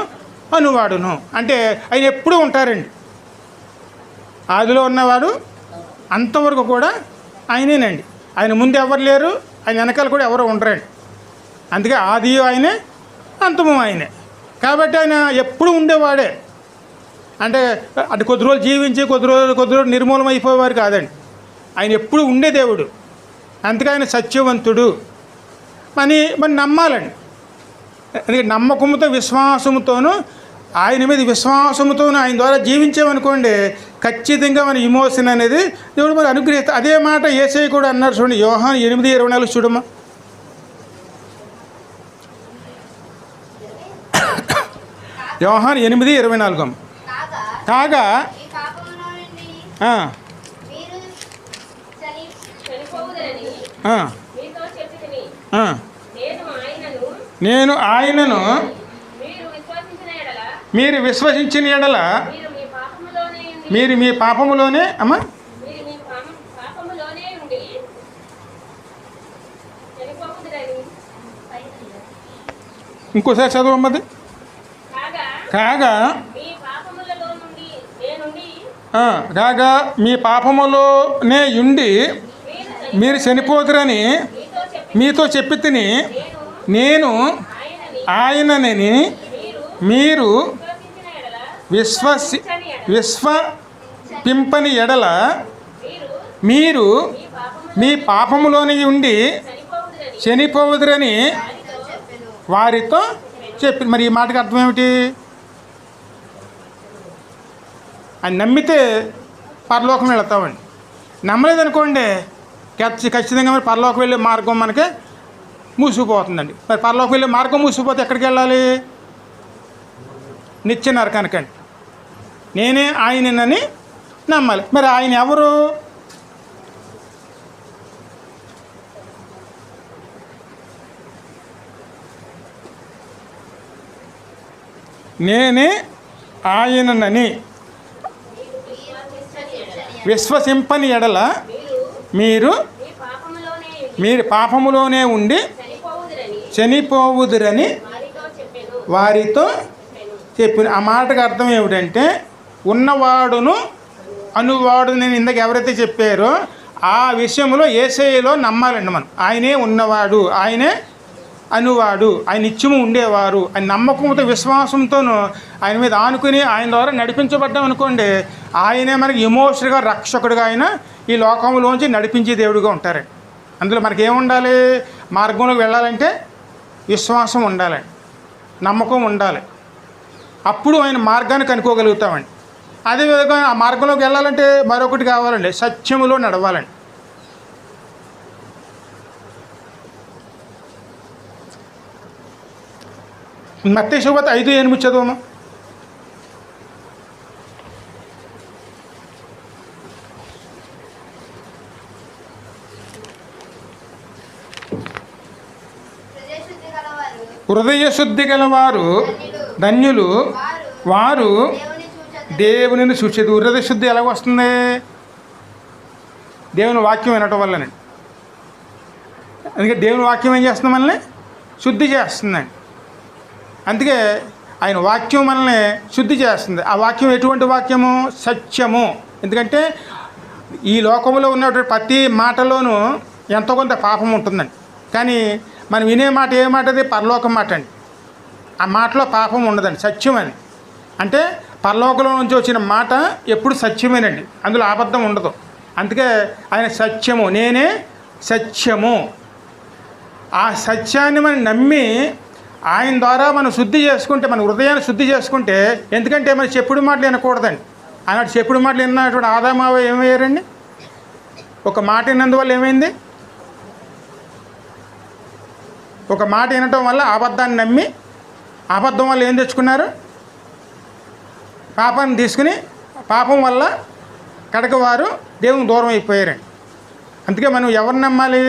A: అనువాడును అంటే ఆయన ఎప్పుడూ ఉంటారండి. ఆదిలో ఉన్నవాడు అంతవరకు కూడా ఆయనేనండి. ఆయన ముందు ఎవరు లేరు, ఆయన వెనకాల కూడా ఎవరు ఉండరండి. అందుకే ఆది ఆయనే, అంతము ఆయనే. కాబట్టి ఆయన ఎప్పుడు ఉండేవాడే. అంటే అది కొద్ది రోజులు జీవించి కొద్ది రోజులు నిర్మూలం అయిపోయేవారు కాదండి. ఆయన ఎప్పుడు ఉండే దేవుడు. అందుకే ఆయన సత్యవంతుడు అని మనం నమ్మాలండి. అందుకే నమ్మకంతో విశ్వాసముతోనూ ఆయన మీద విశ్వాసముతోనూ ఆయన ద్వారా జీవించామనుకోండి, ఖచ్చితంగా మన విమోచన అనేది దేవుడు మరి అనుగ్రహిస్తాడు. అదే మాట యేసయ్య కూడా అన్నారు చూడండి, యోహాను 8:24 చూడమ్మా. యోహాను 8:24 కాగా నేను ఆయనను మీరు విశ్వసించిన ఎడల మీరు మీ పాపములోనే అమ్మా ఇంకోసారి చదవమ్మది. కాగా కాగా మీ పాపములోనే ఉండి మీరు చనిపోదురని మీతో చెప్పి తిని నేను ఆయనని మీరు విశ్వసింపని ఎడల మీరు మీ పాపములోని ఉండి చనిపోవుదురని వారితో చెప్పి. మరి ఈ మాటకి అర్థం ఏమిటి? అని నమ్మితే పరలోకం వెళతామండి. నమ్మలేదనుకోండి ఖచ్చితంగా మరి పరలోకం వెళ్ళే మార్గం మనకి మూసుకుపోతుందండి. మరి పరలోకం వెళ్ళే మార్గం మూసుకుపోతే ఎక్కడికి వెళ్ళాలి? నిత్య నరకానికండి. నేనే ఆయనని నమ్మాలి. మరి ఆయన ఎవరు? నేనే ఆయనని విశ్వసింపని ఎడల మీరు పాపములోనే ఉండి చనిపోవుదురని వారితో చెప్పిన. ఆ మాటకు అర్థం ఏమిటంటే ఉన్నవాడును అనువాడు. నేను ఇందాక ఎవరైతే చెప్పారో ఆ విషయంలో యేసయ్యలో నమ్మాలండి మనం. ఆయనే ఉన్నవాడు, ఆయనే అనువాడు, ఆయన నిత్యము ఉండేవారు ఆయన నమ్మకంతో విశ్వాసంతోనూ ఆయన మీద ఆనుకుని ఆయన ద్వారా నడిపించబడ్డాం అనుకోండి, ఆయనే మనకి ఎమోషనల్గా రక్షకుడిగా ఆయన ఈ లోకంలోంచి నడిపించే దేవుడిగా ఉంటారు. అందులో మనకి ఏముండాలి? మార్గంలోకి వెళ్ళాలంటే విశ్వాసం ఉండాలి, నమ్మకం ఉండాలి. అప్పుడు ఆయన మార్గాన్ని కనుక్కోగలుగుతామండి. అదేవిధంగా ఆ మార్గంలోకి వెళ్ళాలంటే మరొకటి కావాలండి, సత్యములో నడవాలండి. మత్తయి సువార్త 5:8 చదవమా. హృదయ శుద్ధి గలవారు ధన్యులు, వారు దేవునిని చూసేది. హృదయ శుద్ధి ఎలాగ వస్తుంది? దేవుని వాక్యం వినటం వల్లనండి. అందుకే దేవుని వాక్యం ఏం చేస్తుంది? మనల్ని శుద్ధి చేస్తుందండి. అందుకే ఆయన వాక్యం మనల్ని శుద్ధి చేస్తుంది. ఆ వాక్యం ఎటువంటి వాక్యము? సత్యము. ఎందుకంటే ఈ లోకంలో ఉన్నటువంటి ప్రతి మాటలోనూ ఎంతో కొంత పాపం ఉంటుందండి. కానీ మనం వినే మాట ఏ మాట? అది పరలోకం మాట అండి. ఆ మాటలో పాపం ఉండదండి, సత్యం అని. అంటే పరలోకంలో నుంచి వచ్చిన మాట ఎప్పుడు సత్యమేనండి, అందులో అబద్ధం ఉండదు. అందుకే ఆయన సత్యము, నేనే సత్యము. ఆ సత్యాన్ని మనం నమ్మి ఆయన ద్వారా మనం శుద్ధి చేసుకుంటే, మన హృదయాన్ని శుద్ధి చేసుకుంటే, ఎందుకంటే మన చెప్పుడు మాటలు వినకూడదండి. ఆనాడు చెప్పుడు మాటలు విన్నటువంటి ఆదామావ ఏమయ్యారండి? ఒక మాట విన్నందువల్ల ఏమైంది? ఒక మాట వినటం వల్ల అబద్ధాన్ని నమ్మి అబద్ధం వల్ల ఏం తెచ్చుకున్నారు? పాపాన్ని తీసుకుని పాపం వల్ల కడక వారు దేవుని దూరం అయిపోయారండి. అందుకే మనం ఎవరిని నమ్మాలి?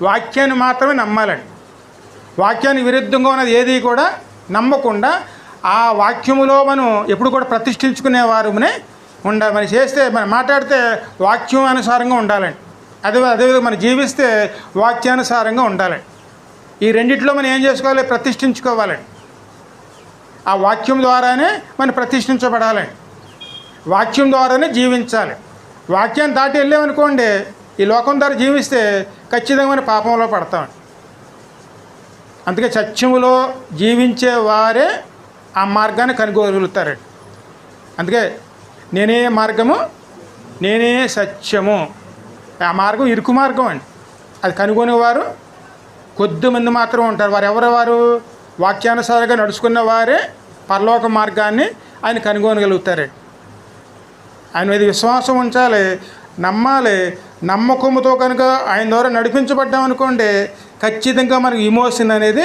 A: వాక్యాన్ని మాత్రమే నమ్మాలండి. వాక్యానికి విరుద్ధంగా ఉన్నది ఏది కూడా నమ్మకుండా ఆ వాక్యములో మనం ఎప్పుడు కూడా ప్రతిష్ఠించుకునేవారునే ఉండాలి. మనం చేస్తే మనం మాట్లాడితే వాక్యం అనుసారంగా ఉండాలండి. అదేవిధంగా మనం జీవిస్తే వాక్యానుసారంగా ఉండాలండి. ఈ రెండిట్లో మనం ఏం చేసుకోవాలి? ప్రతిష్ఠించుకోవాలండి. ఆ వాక్యం ద్వారానే మనం ప్రతిష్ఠించబడాలండి. వాక్యం ద్వారానే జీవించాలి. వాక్యాన్ని దాటి వెళ్ళామనుకోండి, ఈ లోకం ద్వారా జీవిస్తే ఖచ్చితంగా మనం పాపంలో పడతామండి. అందుకే సత్యములో జీవించే వారే ఆ మార్గాన్ని కనుగొనగలుగుతారండి. అందుకే నేనే మార్గము, నేనే సత్యము. ఆ మార్గం ఇరుకు మార్గం అండి. అది కనుగొనేవారు కొద్దిమంది మాత్రం ఉంటారు. వారు ఎవరు? వారు వాక్యానుసారంగా నడుచుకున్న వారే పరలోక మార్గాన్ని ఆయన కనుగొనగలుగుతారండి. ఆయన మీద విశ్వాసం ఉంచాలి, నమ్మాలి. నమ్మకంతో కనుక ఆయన ద్వారా నడిపించబడ్డామనుకోండి, ఖచ్చితంగా మనకు ఇమోషన్ అనేది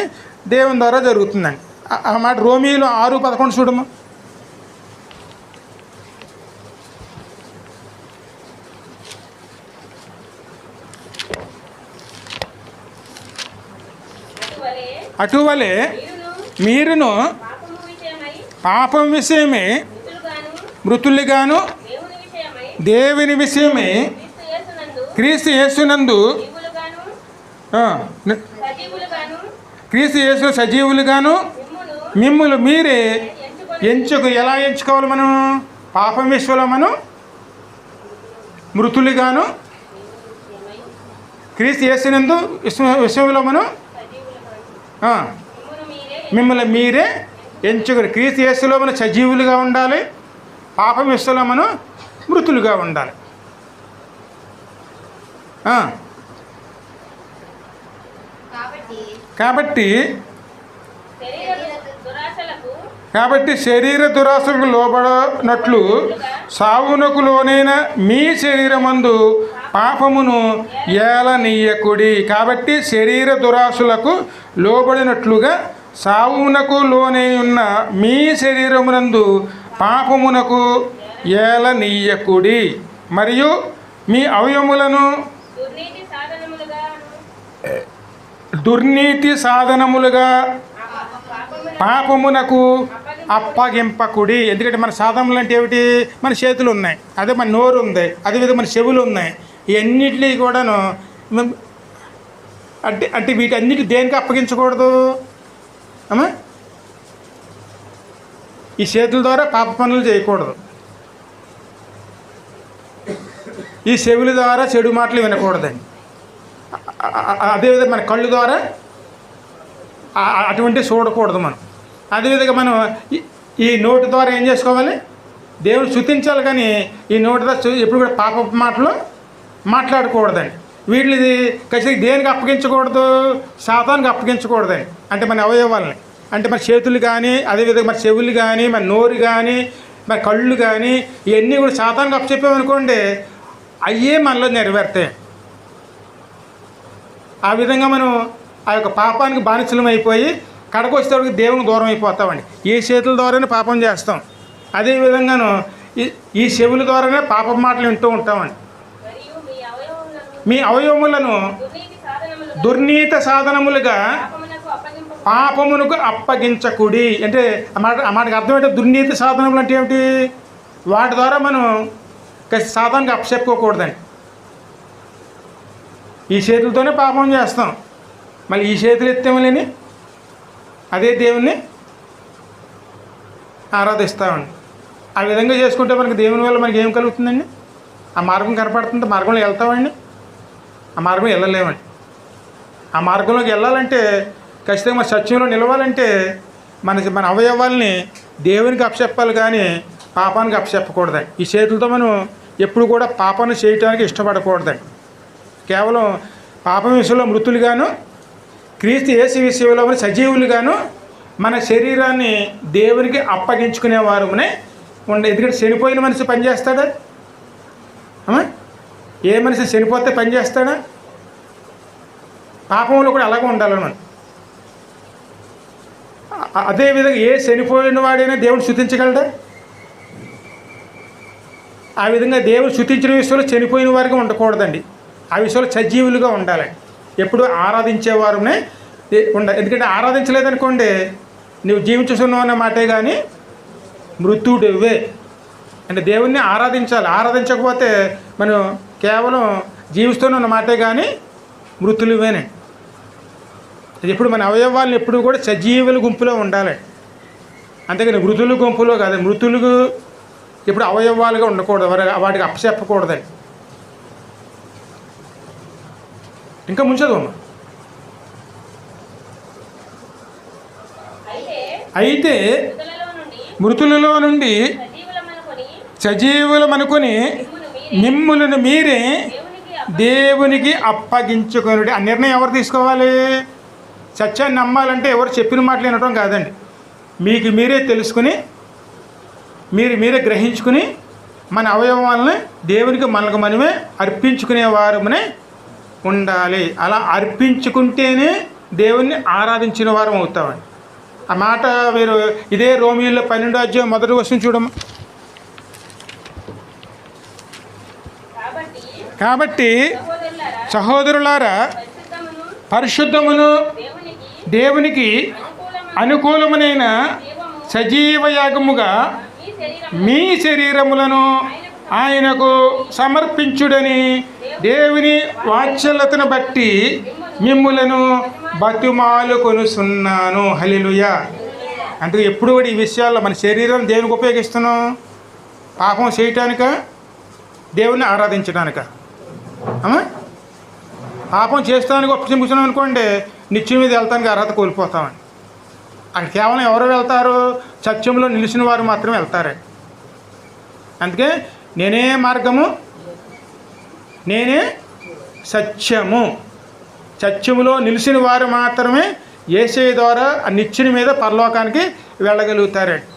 A: దేవుని ద్వారా జరుగుతుందండి. ఆ మాట రోమీయులు 6:11 చూడము. అటువలే మీరును పాపం విషయమే మృతులుగాను దేవుని విషయమే క్రీస్తు యేసునందు క్రీస్తు యేసు సజీవులుగాను మిమ్ములు మీరే ఎలా ఎంచుకోవాలి మనం? పాపం విషయంలో మనం మృతులుగాను, క్రీస్తు యేసునందు విషయంలో మనం మిమ్మల్ని మీరే ఎంచుకుని, క్రీస్తు యేసులో మనం సజీవులుగా ఉండాలి, పాపం విషయంలో మనం మృతులుగా ఉండాలి. కాబట్టి శరీర దురాశలకు లోబడనట్లు సావునకు లోనైన మీ శరీరమందు పాపమును ఏలనీయకుడి. కాబట్టి శరీర దురాశలకు లోబడినట్లుగా సావునకు లోనై ఉన్న మీ శరీరమునందు పాపమునకు ఏలనీయకుడి. మరియు మీ అవయములను దుర్నీతి సాధనములుగా పాపమునకు అప్పగింపకుడి. ఎందుకంటే మన సాధనములు అంటే ఏమిటి? మన చేతులు ఉన్నాయి, అదే మన నోరు ఉంది, అదేవిధంగా మన చెవులు ఉన్నాయి. ఇవన్నిటినీ కూడాను అంటే వీటన్నిటి దేనికి అప్పగించకూడదు అమ్మా? ఈ చేతుల ద్వారా పాప పనులు చేయకూడదు, ఈ చెవుల ద్వారా చెడు మాటలు వినకూడదండి. అదేవిధంగా మన కళ్ళు ద్వారా అటువంటివి చూడకూడదు మనం. అదేవిధంగా మనం ఈ నోటి ద్వారా ఏం చేసుకోవాలి? దేవుడు స్తుతించాలి, కానీ ఈ నోటి ద్వారా ఎప్పుడు కూడా పాప మాటలు మాట్లాడకూడదండి. వీటిని ఖచ్చితంగా దేనికి అప్పగించకూడదు? సాతానికి అప్పగించకూడదండి. అంటే మన అవయవాలని, అంటే మన చేతులు కానీ, అదేవిధంగా మన చెవులు కానీ, మన నోరు కానీ, మన కళ్ళు కానీ, ఇవన్నీ కూడా సాతానికి అప్పచెప్పామనుకోండి, అయ్యే మనలో నెరవేరుతాయి. ఆ విధంగా మనం ఆ యొక్క పాపానికి బానిసలం అయిపోయి కడకు వచ్చేటప్పటికి దేవునికి దూరం అయిపోతామండి. ఈ చేతుల ద్వారానే పాపం చేస్తాం, అదేవిధంగాను ఈ చెవుల ద్వారానే పాపం మాటలు వింటూ ఉంటామండి. మీ అవయవములను దుర్నీత సాధనములుగా పాపమునకు అప్పగించకుడి. అంటే ఆ మాటకి అర్థం ఏంటంటే, దుర్నీతి సాధనములు అంటే ఏమిటి? వాటి ద్వారా మనం సాతానికి అప్పచెప్పుకోకూడదండి. ఈ చేతులతోనే పాపం చేస్తాం, మళ్ళీ ఈ చేతులు ఎత్తేమలేని అదే దేవుణ్ణి ఆరాధిస్తామండి. ఆ విధంగా చేసుకుంటే మనకి దేవుని వల్ల మనకి ఏం కలుగుతుందండి? ఆ మార్గం కనపడుతుంది, మార్గంలో వెళ్తామండి, ఆ మార్గం వెళ్ళలేమండి. ఆ మార్గంలోకి వెళ్ళాలంటే ఖచ్చితంగా మన సత్యంలో నిలవాలంటే మన అవయవాల్ని దేవునికి అప్పచెప్పాలి, కానీ పాపానికి అప్పచెప్పకూడదండి. ఈ చేతులతో మనం ఎప్పుడు కూడా పాపాన్ని చేయటానికి ఇష్టపడకూడదండి. కేవలం పాపం విషయంలో మృతులుగాను, క్రీస్తు యేసు విషయంలో సజీవులుగాను మన శరీరాన్ని దేవునికి అప్పగించుకునేవారునే ఉండే. ఎందుకంటే చనిపోయిన మనిషి పనిచేస్తాడా? ఏ మనిషి చనిపోతే పనిచేస్తాడా? పాపంలో కూడా అలాగే ఉండాలి మనం. అదేవిధంగా ఏ చనిపోయిన వాడైనా దేవుడు స్తుతించగలడా? ఆ విధంగా దేవుడు స్తుతించిన విషయంలో చనిపోయిన వారికి ఉండకూడదండి. ఆ విషయంలో సజీవులుగా ఉండాలండి, ఎప్పుడు ఆరాధించేవారునే ఉండాలి. ఎందుకంటే ఆరాధించలేదనుకోండి, నువ్వు జీవించుతున్నావు అన్న మాటే, కానీ మృతుడివే. అంటే దేవుణ్ణి ఆరాధించాలి. ఆరాధించకపోతే మనం కేవలం జీవిస్తున్న మాటే, కానీ మృతులువేనే. ఎప్పుడు మన అవయవాలను ఎప్పుడు కూడా సజీవుల గుంపులో ఉండాలి, అంతేగాని మృతుల గుంపులో కాదు. మృతులకు ఎప్పుడు అవయవాలుగా ఉండకూడదు, వాటికి అప్పచెప్పకూడదండి. ఇంకా ముంచదు అమ్మ. అయితే మృతులలో నుండి సజీవులమనుకొని మిమ్ములను మీరే దేవునికి అప్పగించుకొనుడి. ఆ నిర్ణయం ఎవరు తీసుకోవాలి? సత్యాన్ని నమ్మాలంటే ఎవరు చెప్పిన మాటలు వినడం కాదండి. మీకు మీరే తెలుసుకుని, మీరే గ్రహించుకుని మన అవయవాలని దేవునికి మనకు మనమే అర్పించుకునేవారమనే ఉండాలి. అలా అర్పించుకుంటేనే దేవుణ్ణి ఆరాధించిన వారం అవుతామండి. ఆ మాట మీరు ఇదే రోమియోలో 12వ అధ్యాయం 1వ వచనం చూడమ్మా. కాబట్టి సహోదరులారా, పరిశుద్ధమును దేవునికి అనుకూలమైన సజీవ యాగముగా మీ శరీరములను ఆయనకు సమర్పించుడని దేవుని వాత్సల్యతను బట్టి మిమ్ములను బతిమాలు కొనుచున్నాను. హల్లెలూయా. అందుకే ఎప్పుడు కూడా ఈ విషయాల్లో మన శరీరం దేవునికి ఉపయోగిస్తున్నాం, పాపం చేయటానిక, దేవుని ఆరాధించడానిక? పాపం చేస్తానికి ఉపయోగించుకున్నాం అనుకోండి, నిత్యం మీద వెళ్తానికి అర్హత కోల్పోతామని. అక్కడ కేవలం ఎవరు వెళ్తారు? సత్యంలో నిలిచిన వారు మాత్రమే వెళ్తారండి. అందుకే నేనే మార్గము, నేనే సత్యము. సత్యములో నిలిచిన వారు మాత్రమే యేసయ్య ద్వారా ఆ నిత్యుని మీద పరలోకానికి వెళ్ళగలుగుతారండి.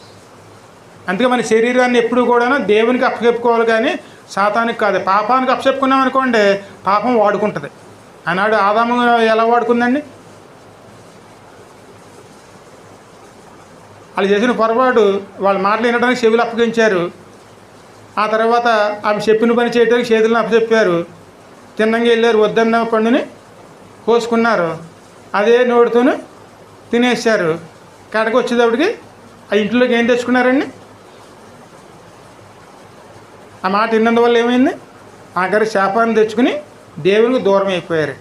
A: అందుకే మన శరీరాన్ని ఎప్పుడు కూడా దేవునికి అప్పచెప్పుకోవాలి, కానీ సాతానికి కాదు. పాపానికి అప్పచెప్పుకున్నాం అనుకోండి, పాపం వాడుకుంటుంది. ఆనాడు ఆదాము ఎలా వాడుకుందండి? వాళ్ళు చేసిన పొరపాటు, వాళ్ళ మాటలు వినడానికి చెవులు అప్పగించారు. ఆ తర్వాత ఆమె చెప్పిన పని చేయడానికి చేతులను అప్పచెప్పారు. తిన్నంగా వెళ్ళారు, వద్దన్న పండుని కోసుకున్నారు, అదే నోటితోనే తినేసారు. కాడకు వచ్చేటప్పటికి ఆ ఇంట్లోకి ఏం తెచ్చుకున్నారండి? ఆ మాట విన్నందువల్ల ఏమైంది? ఆఖరి శాపాన్ని తెచ్చుకుని దేవునికి దూరం అయిపోయారు.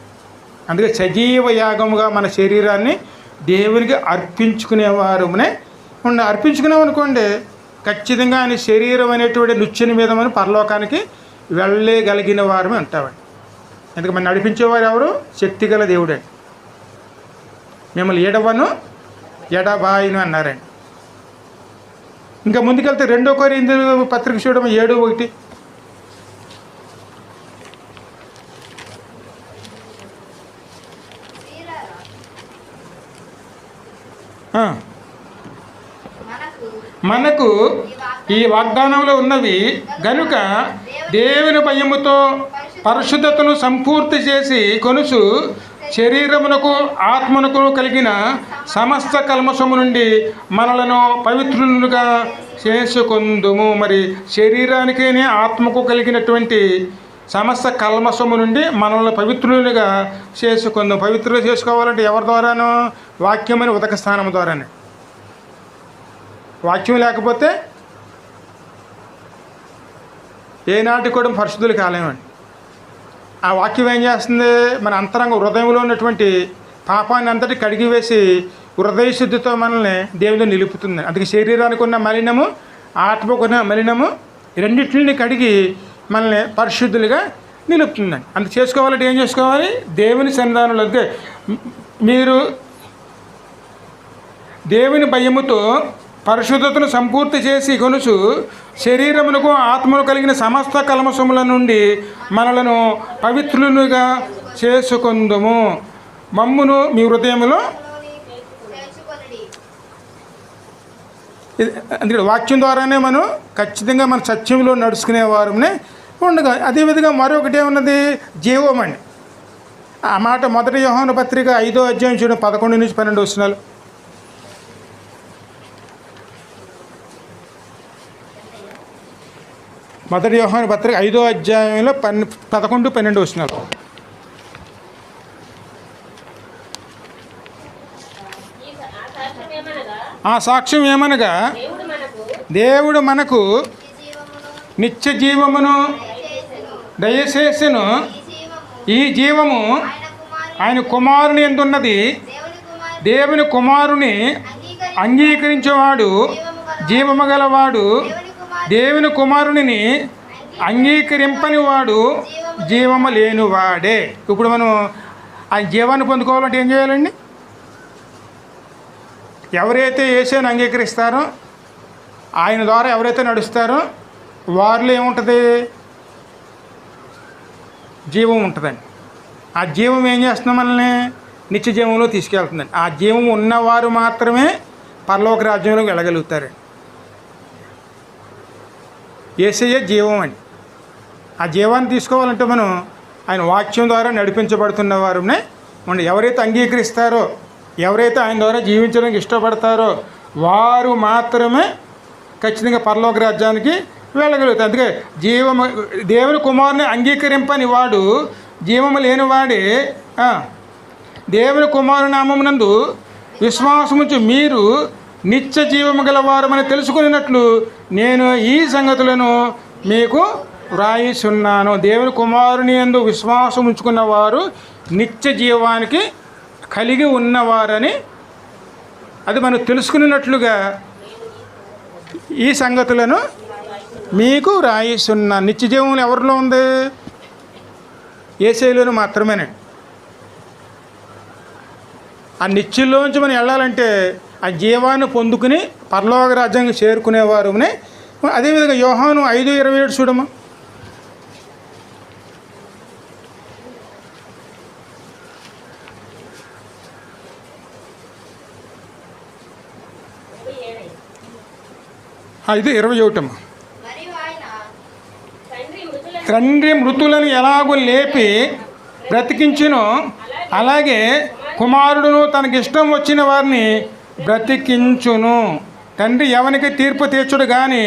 A: అందుకే సజీవ యాగముగా మన శరీరాన్ని దేవునికి అర్పించుకునేవారునే అర్పించుకున్నామనుకోండి, ఖచ్చితంగా ఆయన శరీరం అనేటువంటి నృత్యుని మీద మనం పరలోకానికి వెళ్ళగలిగిన వారమే ఉంటామండి. ఎందుకంటే మనం నడిపించేవారు ఎవరు? శక్తిగల దేవుడే. మిమ్మల్ని ఎడవను ఎడబాయిను అన్నారండి. ఇంకా ముందుకెళ్తే 2 కొరింథీయుల పత్రిక చూడడం 7:1. మనకు ఈ వాగ్దానంలో ఉన్నవి గనుక దేవుని భయముతో పరిశుద్ధతను సంపూర్తి చేసి కొనుసు శరీరమునకు ఆత్మనకు కలిగిన సమస్త కల్మషము నుండి మనలను పవిత్రులుగా చేసుకొందుము. మరి శరీరానికేనే ఆత్మకు కలిగినటువంటి సమస్త కల్మషము నుండి మనల్ని పవిత్రులుగా చేసుకుందాం. పవిత్రులు చేసుకోవాలంటే ఎవరి ద్వారానో? వాక్యమని ఉదక స్థానం ద్వారానే. వాక్యం లేకపోతే ఏనాటి కూడా పరిశుద్ధులు కాలేమండి. ఆ వాక్యం ఏం చేస్తుంది? మన అంతరంగ హృదయంలో ఉన్నటువంటి పాపాన్ని అంతటి కడిగివేసి హృదయ శుద్ధితో మనల్ని దేవుని నిలుపుతుంది. అందుకే శరీరానికి ఉన్న మలినము, ఆత్మకున్న మలినము, రెండింటిని కడిగి మనల్ని పరిశుద్ధులుగా నిలుపుతుందండి. అంత చేసుకోవాలంటే ఏం చేసుకోవాలి? దేవుని సన్నిధానంలో మీరు దేవుని భయముతో పరిశుద్ధతను సంపూర్తి చేసి కొనుసు శరీరమునకు ఆత్మను కలిగిన సమస్త కల్మషముల నుండి మనలను పవిత్రులుగా చేసుకొందుము. మమ్మును మీ హృదయములో, అందుకే వాక్యం ద్వారానే మనం ఖచ్చితంగా మన సత్యంలో నడుచుకునేవారమే ఉండగా. అదేవిధంగా మరొకటి ఏమన్నది? జీవం అండి. ఆ మాట 1 యోహాను పత్రిక 5వ అధ్యాయం చూడండి, 11 నుంచి 12 వచనాలు. 1 యోహాను పత్రిక 5వ అధ్యాయంలో 11, 12 వచనాలు. ఆ సాక్ష్యం ఏమనగా దేవుడు మనకు నిత్య జీవమును దయచేసెను. ఈ జీవము ఆయన కుమారుని యందున్నది. దేవుని కుమారుని అంగీకరించేవాడు జీవము గలవాడు. దేవుని కుమారుని అంగీకరింపని వాడు జీవము లేనివాడే. ఇప్పుడు మనం ఆ జీవాన్ని పొందుకోవాలంటే ఏం చేయాలండి? ఎవరైతే యేసుని అంగీకరిస్తారో, ఆయన ద్వారా ఎవరైతే నడుస్తారో వారిలో ఏముంటుంది? జీవం ఉంటుందండి. ఆ జీవం ఏం చేస్తుంది? మనల్ని నిత్య జీవంలో తీసుకెళ్తుందండి. ఆ జీవం ఉన్నవారు మాత్రమే పరలోక రాజ్యంలోకి వెళ్ళగలుగుతారండి. యేసయ్యే జీవం అండి. ఆ జీవాన్ని తీసుకోవాలంటే మనం ఆయన వాక్యం ద్వారా నడిపించబడుతున్న వారునే మనం ఎవరైతే అంగీకరిస్తారో, ఎవరైతే ఆయన ద్వారా జీవించడానికి ఇష్టపడతారో వారు మాత్రమే ఖచ్చితంగా పరలోక రాజ్యానికి వెళ్ళగలుగుతారు. అందుకే దేవుని కుమారుని అంగీకరింపని వాడు జీవము లేనివాడే. దేవుని కుమారు నామమునందు విశ్వాసముంచి మీరు నిత్య జీవము గలవారమని తెలుసుకున్నట్లు నేను ఈ సంగతులను మీకు వ్రాయిచున్నాను. దేవుని కుమారుని యందు విశ్వాసం ఉంచుకున్న వారు నిత్య జీవానికి కలిగి ఉన్నవారని అది మనం తెలుసుకున్నట్లుగా ఈ సంగతులను మీకు రాయిస్తున్న. నిత్య జీవం ఎవరిలో ఉంది? యేసయ్యలోను మాత్రమేనండి. ఆ నిత్యంలోంచి మనం వెళ్ళాలంటే ఆ జీవాన్ని పొందుకుని పరలోక రాజ్యానికి చేరుకునేవారు. అదేవిధంగా యోహాను 5:27 చూడమ్మా. ఇది 21. తండ్రి మృతులను ఎలాగో లేపి బ్రతికించునో అలాగే కుమారుడును తనకిష్టం వచ్చిన వారిని బ్రతికించును. తండ్రి ఎవరికి తీర్పు తీర్చుడు కానీ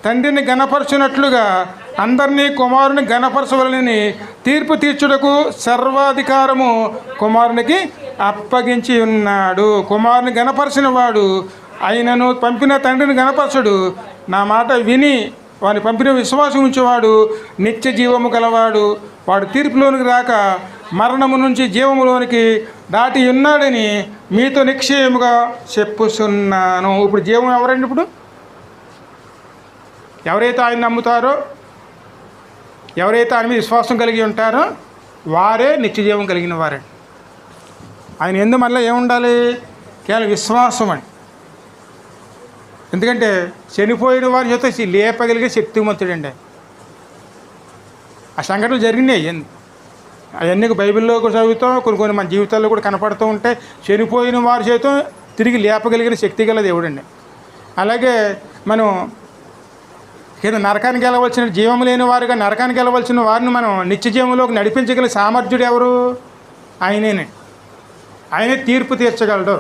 A: తండ్రిని గణపరచునట్లుగా అందరినీ కుమారుని గణపరచవలని తీర్పు తీర్చుటకు సర్వాధికారము కుమారునికి అప్పగించి ఉన్నాడు. కుమారుని గణపరచిన వాడు ఆయనను పంపిన తండ్రిని గణపరచుడు. నా మాట విని వాని పంపిన విశ్వాసం ఉంచేవాడు నిత్య జీవము గలవాడు. వాడు తీర్పులోనికి రాక మరణము నుంచి జీవములోనికి దాటి ఉన్నాడని మీతో నిశ్చయముగా చెప్పుచున్నాను. ఇప్పుడు జీవం ఎవరండి? ఇప్పుడు ఎవరైతే ఆయన నమ్ముతారో, ఎవరైతే ఆయన మీద విశ్వాసం కలిగి ఉంటారో వారే నిత్య జీవం కలిగిన వారే. ఆయన ఎందు మళ్ళీ ఏముండాలి? కేవలం విశ్వాసం అండి. ఎందుకంటే చనిపోయిన వారి చేత లేపగలిగే శక్తిమంతుడండి. ఆ సంఘటనలు జరిగినాయి. అవన్నీ బైబిల్లో కూడా చదువుతాం, కొన్ని మన జీవితాల్లో కూడా కనపడుతూ ఉంటాయి. చనిపోయిన వారి చేత తిరిగి లేపగలిగిన శక్తి గల దేవుడండి. అలాగే మనం ఏదో నరకానికి వెళ్ళవలసిన జీవం లేని వారుగా నరకానికి వెళ్ళవలసిన వారిని మనం నిత్య జీవంలోకి నడిపించగల సామర్థ్యుడు ఎవరు? ఆయనేనే. ఆయనే తీర్పు తీర్చగలడు.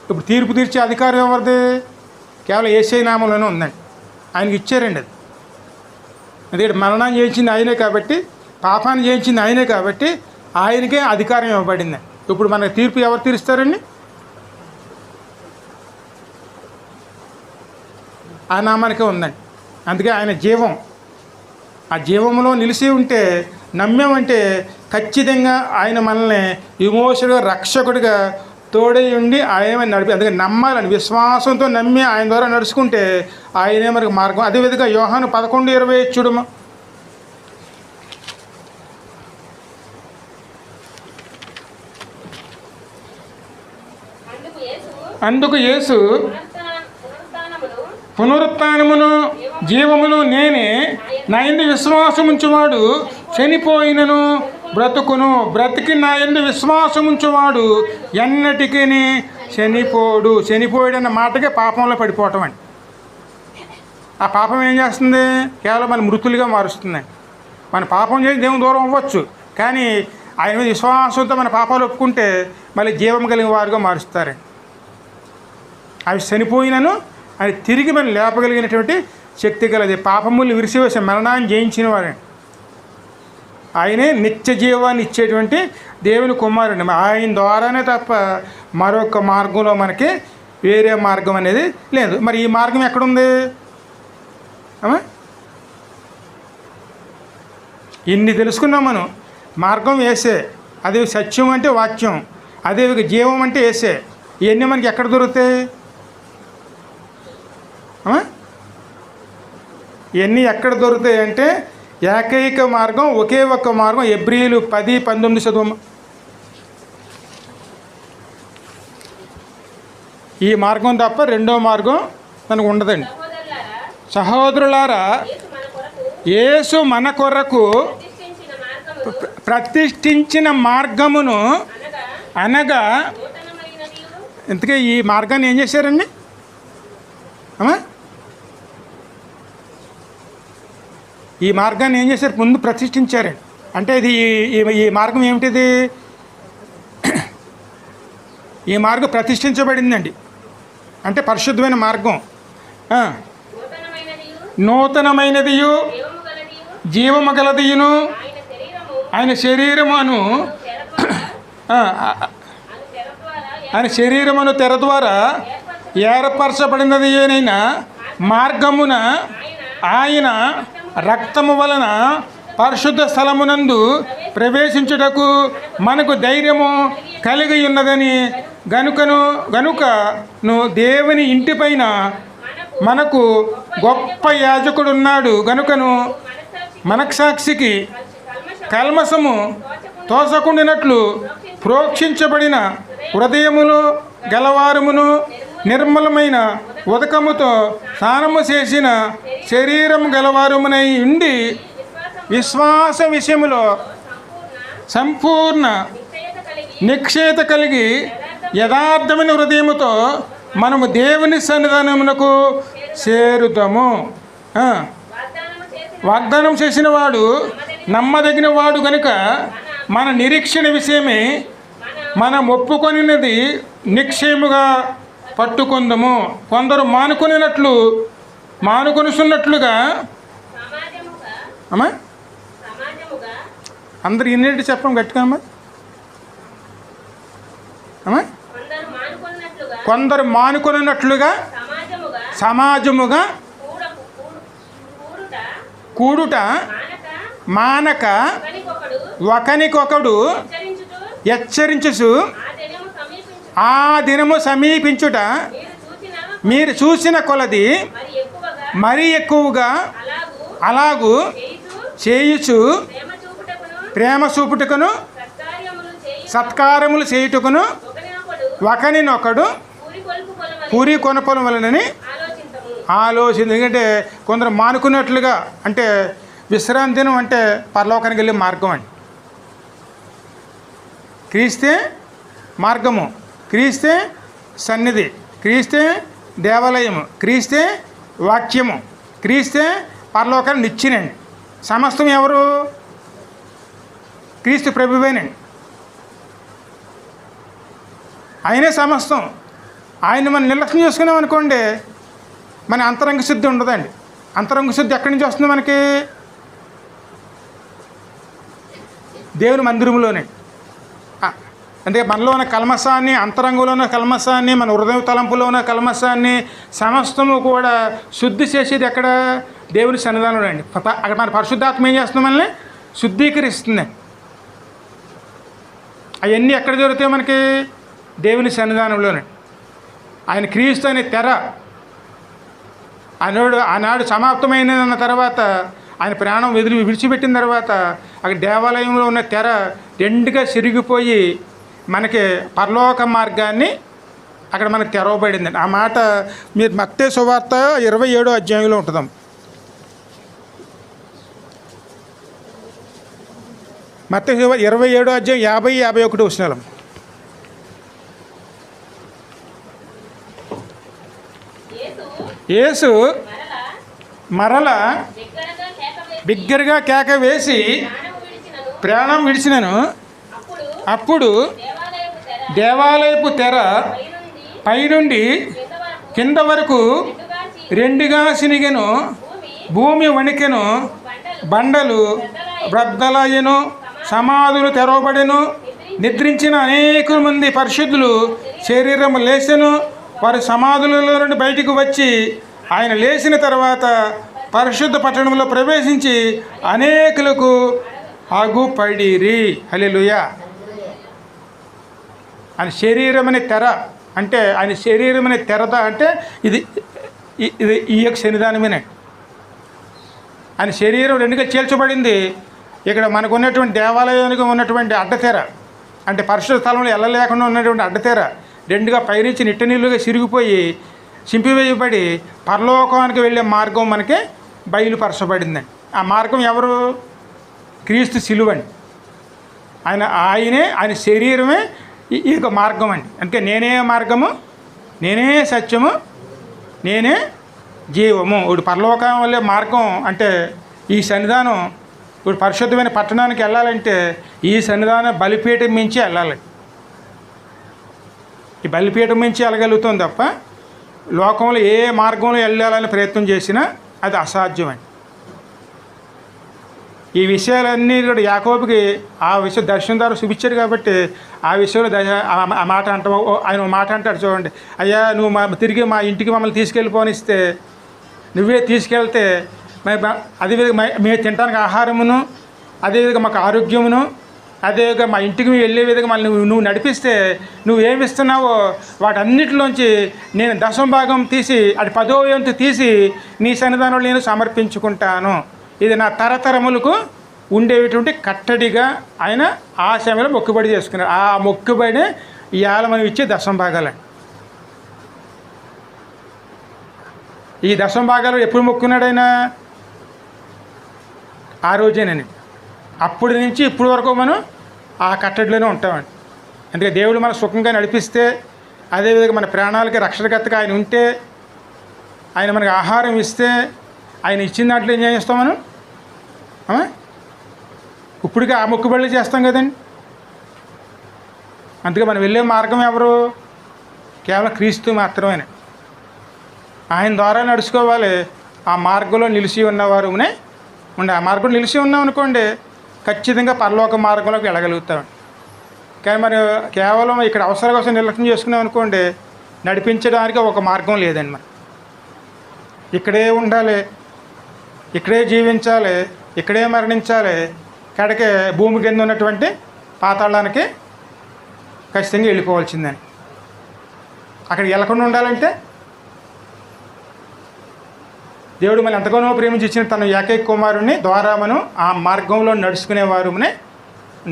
A: ఇప్పుడు తీర్పు తీర్చే అధికారం ఎవరిది? కేవలం యేసయ్య నామంలోనే ఉందండి. ఆయనకి ఇచ్చారండి అది. ఎందుకంటే మరణాన్ని చేయించింది ఆయనే కాబట్టి, పాపాన్ని చేయించింది ఆయనే కాబట్టి ఆయనకే అధికారం ఇవ్వబడింది. ఇప్పుడు మనకు తీర్పు ఎవరు తీరుస్తారండి? ఆ నామానికే ఉందండి. అందుకే ఆయన జీవం. ఆ జీవంలో నిలిచి ఉంటే నమ్మామంటే ఖచ్చితంగా ఆయన మనల్ని విమోచకుడిగా రక్షకుడిగా తోడై ఉండి ఆయన నడిపి. అందుకే నమ్మాలని విశ్వాసంతో నమ్మి ఆయన ద్వారా నడుచుకుంటే ఆయనే మనకు మార్గం. అదేవిధంగా యోహాను 11:20 చూడమ్మా. అందుకు యేసు పునరుత్థానమును జీవమును నేనే, నా యందు విశ్వాసం ఉంచువాడు చనిపోయినను బ్రతుకును, బ్రతికి నా యందు విశ్వాసం ఉంచువాడు ఎన్నటికీ చనిపోడు. చనిపోయాడన్న మాటకే పాపంలో పడిపోవటం అండి. ఆ పాపం ఏం చేస్తుంది? కేవలం మన మృతులుగా మారుస్తుందండి. మన పాపం చేసి దేవుని దూరం అవ్వచ్చు, కానీ ఆయన మీద విశ్వాసంతో మన పాపాలు ఒప్పుకుంటే మళ్ళీ జీవం కలిగిన వారుగా మారుస్తారండి. అవి చనిపోయినను అది తిరిగి మనం లేపగలిగినటువంటి శక్తి కలది. పాపములు విరిసివేసి మరణాన్ని జయించిన వారే. ఆయనే నిత్య జీవాన్ని ఇచ్చేటువంటి దేవుని కుమారుడు. ఆయన ద్వారానే తప్ప మరొక మార్గంలో మనకి వేరే మార్గం అనేది లేదు. మరి ఈ మార్గం ఎక్కడుంది? ఇన్ని తెలుసుకున్నాం మనం. మార్గం వేసే, అదే సత్యం అంటే వాక్యం, అదే జీవం అంటే వేసే. ఇవన్నీ మనకి ఎక్కడ దొరుకుతాయి? ఇవన్నీ ఎక్కడ దొరుకుతాయి అంటే ఏకైక మార్గం, ఒకే ఒక్క మార్గం. హెబ్రీయులు 10:19 చదువు. ఈ మార్గం తప్ప రెండో మార్గం మనకు ఉండదండి. సహోదరులారా, యేసు మన కొరకు ప్రతిష్ఠించిన మార్గమును అనగా, ఇంతకీ ఈ మార్గాన్ని ఏం చేశారండి? ఈ మార్గాన్ని ఏం చేశారు? ముందు ప్రతిష్ఠించారండి. అంటే ఇది ఈ మార్గం ఏమిటిది? ఈ మార్గం ప్రతిష్ఠించబడిందండి. అంటే పరిశుద్ధమైన మార్గం, నూతనమైనదియు జీవము గలదియును ఆయన శరీరమును తెర ద్వారా ఏర్పరచబడినది అయిన మార్గమున ఆయన రక్తము వలన పరిశుద్ధ స్థలమునందు ప్రవేశించుటకు మనకు ధైర్యము కలిగి ఉన్నదని గనుకను దేవుని ఇంటిపైన మనకు గొప్ప యాజకుడున్నాడు. గనుకను మనస్సాక్షికి కల్మసము తోసకుండినట్లు ప్రోక్షించబడిన హృదయములు గలవారమును నిర్మలమైన ఉదకముతో స్నానము చేసిన శరీరం గలవారమునై ఉండి విశ్వాస విషయములో సంపూర్ణ నిక్షేత కలిగి యథార్థమైన హృదయముతో మనము దేవుని సన్నిధానమునకు చేరుతాము. వాగ్దానం చేసిన వాడు నమ్మదగిన వాడు కనుక మన నిరీక్షణ విషయమే మనం ఒప్పుకొనినది నిక్షేముగా పట్టుకుందాము. కొందరు మానుకొనుచున్నట్లుగా అమ్మా అందరు ఇన్నేటి చెప్పం గట్టిగా అమ్మా కొందరు మానుకొనున్నట్లుగా సమాజముగా కూడుట మానక ఒకనికొకడు హెచ్చరించుచు ఆ దినము సమీపించుట మీరు చూసిన కొలది మరీ ఎక్కువగా అలాగూ చేయుచు ప్రేమ చూపుటకును సత్కారములు చేయుటకును ఒకనినొకడు పూరి కొనపడం వలనని ఆలోచన. ఎందుకంటే కొందరు మానుకున్నట్లుగా, అంటే విశ్రాంతి దినం అంటే పరలోకానికి వెళ్ళే మార్గం అండి. క్రీస్తే మార్గము, క్రీస్తే సన్నిధి, క్రీస్తే దేవాలయము, క్రీస్తే వాక్యము, క్రీస్తే పరలోకాన్ని నిచ్చినండి. సమస్తం ఎవరు? క్రీస్తు ప్రభువేనండి. ఆయనే సమస్తం. ఆయన మనం నిర్లక్ష్యం చేసుకున్నాం అనుకోండి, మన అంతరంగ శుద్ధి ఉండదండి. అంతరంగ శుద్ధి ఎక్కడి నుంచి వస్తుంది మనకి? దేవుని మందిరంలోనే. అంటే మనలో ఉన్న కల్మసాన్ని, అంతరంగంలో ఉన్న కల్మసాన్ని, మన హృదయ తలంపులో ఉన్న కల్మసాన్ని సమస్తము కూడా శుద్ధి చేసేది ఎక్కడ? దేవుని సన్నిధానంలో అండి. అక్కడ మన పరిశుద్ధాత్మ ఏం చేస్తుంది? మనల్ని శుద్ధీకరిస్తుంది. అవన్నీ ఎక్కడ జరుగుతాయి మనకి? దేవుని సన్నిధానంలోనే. ఆయన క్రీస్తు అనే తెర ఆనాడు సమాప్తమైన తర్వాత, ఆయన ప్రాణం విడిచిపెట్టిన తర్వాత అక్కడ దేవాలయంలో ఉన్న తెర రెండుగా చిరిగిపోయి మనకి పరలోక మార్గాన్ని అక్కడ మనకు తెరవబడిందండి. ఆ మాట మీరు మత్తయి సువార్త 27వ అధ్యాయంలో ఉంటుందాం. మత్తయి సువార్త 27వ అధ్యాయం 50-51 వచనాలు. యేసు మరల బిగ్గరగా కేక వేసి ప్రాణం విడిచినను. అప్పుడు దేవాలయపు తెర పైనుండి కింద వరకు రెండుగా సినిగెను. భూమి వణికెను, బండలు బ్రద్దలయ్యెను, సమాధులు తెరవబడెను. నిద్రించిన అనేక మంది పరిశుద్ధులు శరీరము లేచెను. వారి సమాధులలో నుండి బయటకు వచ్చి ఆయన లేచిన తర్వాత పరిశుద్ధ పట్టణంలో ప్రవేశించి అనేకులకు అగుపడిరి. హల్లెలూయా. ఆయన శరీరం అనే తెర అంటే, ఆయన శరీరం అనే తెరద అంటే ఇది ఈ యొక్క సన్నిధానమేనే. ఆయన శరీరం రెండుగా చీల్చబడింది. ఇక్కడ మనకు ఉన్నటువంటి దేవాలయానికి ఉన్నటువంటి అడ్డతెర, అంటే పరిశుద్ధ స్థలంలో వెళ్ళలేకుండా ఉన్నటువంటి అడ్డతెర రెండుగా పైనుంచి నిట్ట నీళ్ళుగా సిరిగిపోయి చింపివేయబడి పరలోకానికి వెళ్ళే మార్గం మనకి బయలుపరచబడిందండి. ఆ మార్గం ఎవరు? క్రీస్తు సిలువండి. ఆయన శరీరమే ఈ యొక్క మార్గం అండి. అందుకే నేనే మార్గము, నేనే సత్యము, నేనే జీవము. ఇప్పుడు పరలోకం వెళ్ళే మార్గం అంటే ఈ సన్నిధానం. ఇప్పుడు పరిశుద్ధమైన పట్టణానికి వెళ్ళాలంటే ఈ సన్నిధానం బలిపీఠం మించి వెళ్ళాలి. ఈ బలిపీఠం మించి వెళ్ళగలుగుతాం తప్ప లోకంలో ఏ మార్గంలో వెళ్ళాలని ప్రయత్నం చేసినా అది అసాధ్యమండి. ఈ విషయాలన్నీ కూడా యాకోబుకి ఆ విషయం దర్శనం ద్వారా చూపించాడు కాబట్టి ఆ విషయంలో ఆ మాట ఆయన మాట అంటాడు చూడండి. అయ్యా, నువ్వు తిరిగి మా ఇంటికి మమ్మల్ని తీసుకెళ్ళిపోనిస్తే, నువ్వే తీసుకెళ్తే అదేవిధంగా మేము తినడానికి ఆహారమును, అదేవిధంగా మాకు ఆరోగ్యమును, అదేగా మా ఇంటికి వెళ్ళే విధంగా మళ్ళీ నువ్వు నడిపిస్తే నువ్వేమి ఇస్తున్నావో వాటన్నిటిలోంచి నేను దశమ భాగం తీసి అది 10వ వంతు తీసి నీ సన్నిధానంలో నేను సమర్పించుకుంటాను. ఇది నా తరతరములకు ఉండేటువంటి కట్టడిగా ఆయన ఆ సమయంలో మొక్కుబడి చేసుకున్నారు. ఆ మొక్కుబడి ఇవాళ మనం ఇచ్చే దశమ భాగాలండి. ఈ దశమ భాగాలు ఎప్పుడు మొక్కున్నాడు ఆయన? ఆ రోజేనండి. అప్పటి నుంచి ఇప్పటి వరకు మనం ఆ కట్టడిలోనే ఉంటామండి. అందుకే దేవుడు మన సుఖంగా నడిపిస్తే, అదేవిధంగా మన ప్రాణాలకి రక్షణకర్తగా ఆయన ఉంటే, ఆయన మనకి ఆహారం ఇస్తే, ఆయన ఇచ్చిన దాంట్లో ఏం చేస్తాం మనం? ఇప్పటికీ ఆ మొక్కుబడులు చేస్తాం కదండి. అందుకే మనం వెళ్ళే మార్గం ఎవరు? కేవలం క్రీస్తు మాత్రమే. ఆయన ద్వారా నడుచుకోవాలి. ఆ మార్గంలో నిలిచి ఉన్నవారునే ఆ మార్గంలో నిలిచి ఉన్నాం అనుకోండి, ఖచ్చితంగా పరలోక మార్గంలోకి వెళ్ళగలుగుతామండి. కానీ మరి కేవలం ఇక్కడ అవసరం కోసం నిర్లక్ష్యం చేసుకున్నాం అనుకోండి, నడిపించడానికి ఒక మార్గం లేదండి. మరి ఇక్కడే ఉండాలి, ఇక్కడే జీవించాలి, ఇక్కడే మరణించాలి, కడకే భూమి కింద ఉన్నటువంటి పాతాళానికి ఖచ్చితంగా వెళ్ళిపోవాల్సిందని. అక్కడికి వెళ్ళకుండా ఉండాలంటే దేవుడు మనం ఎంతగానో ప్రేమించి ఇచ్చిన తన ఏకైక కుమారుని ద్వారా మనం ఆ మార్గంలో నడుచుకునేవారునే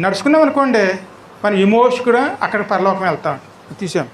A: నడుచుకున్నాం అనుకోండి, మనం విమోచకుడు అక్కడ పరలోకం వెళ్తాం. తీసాం.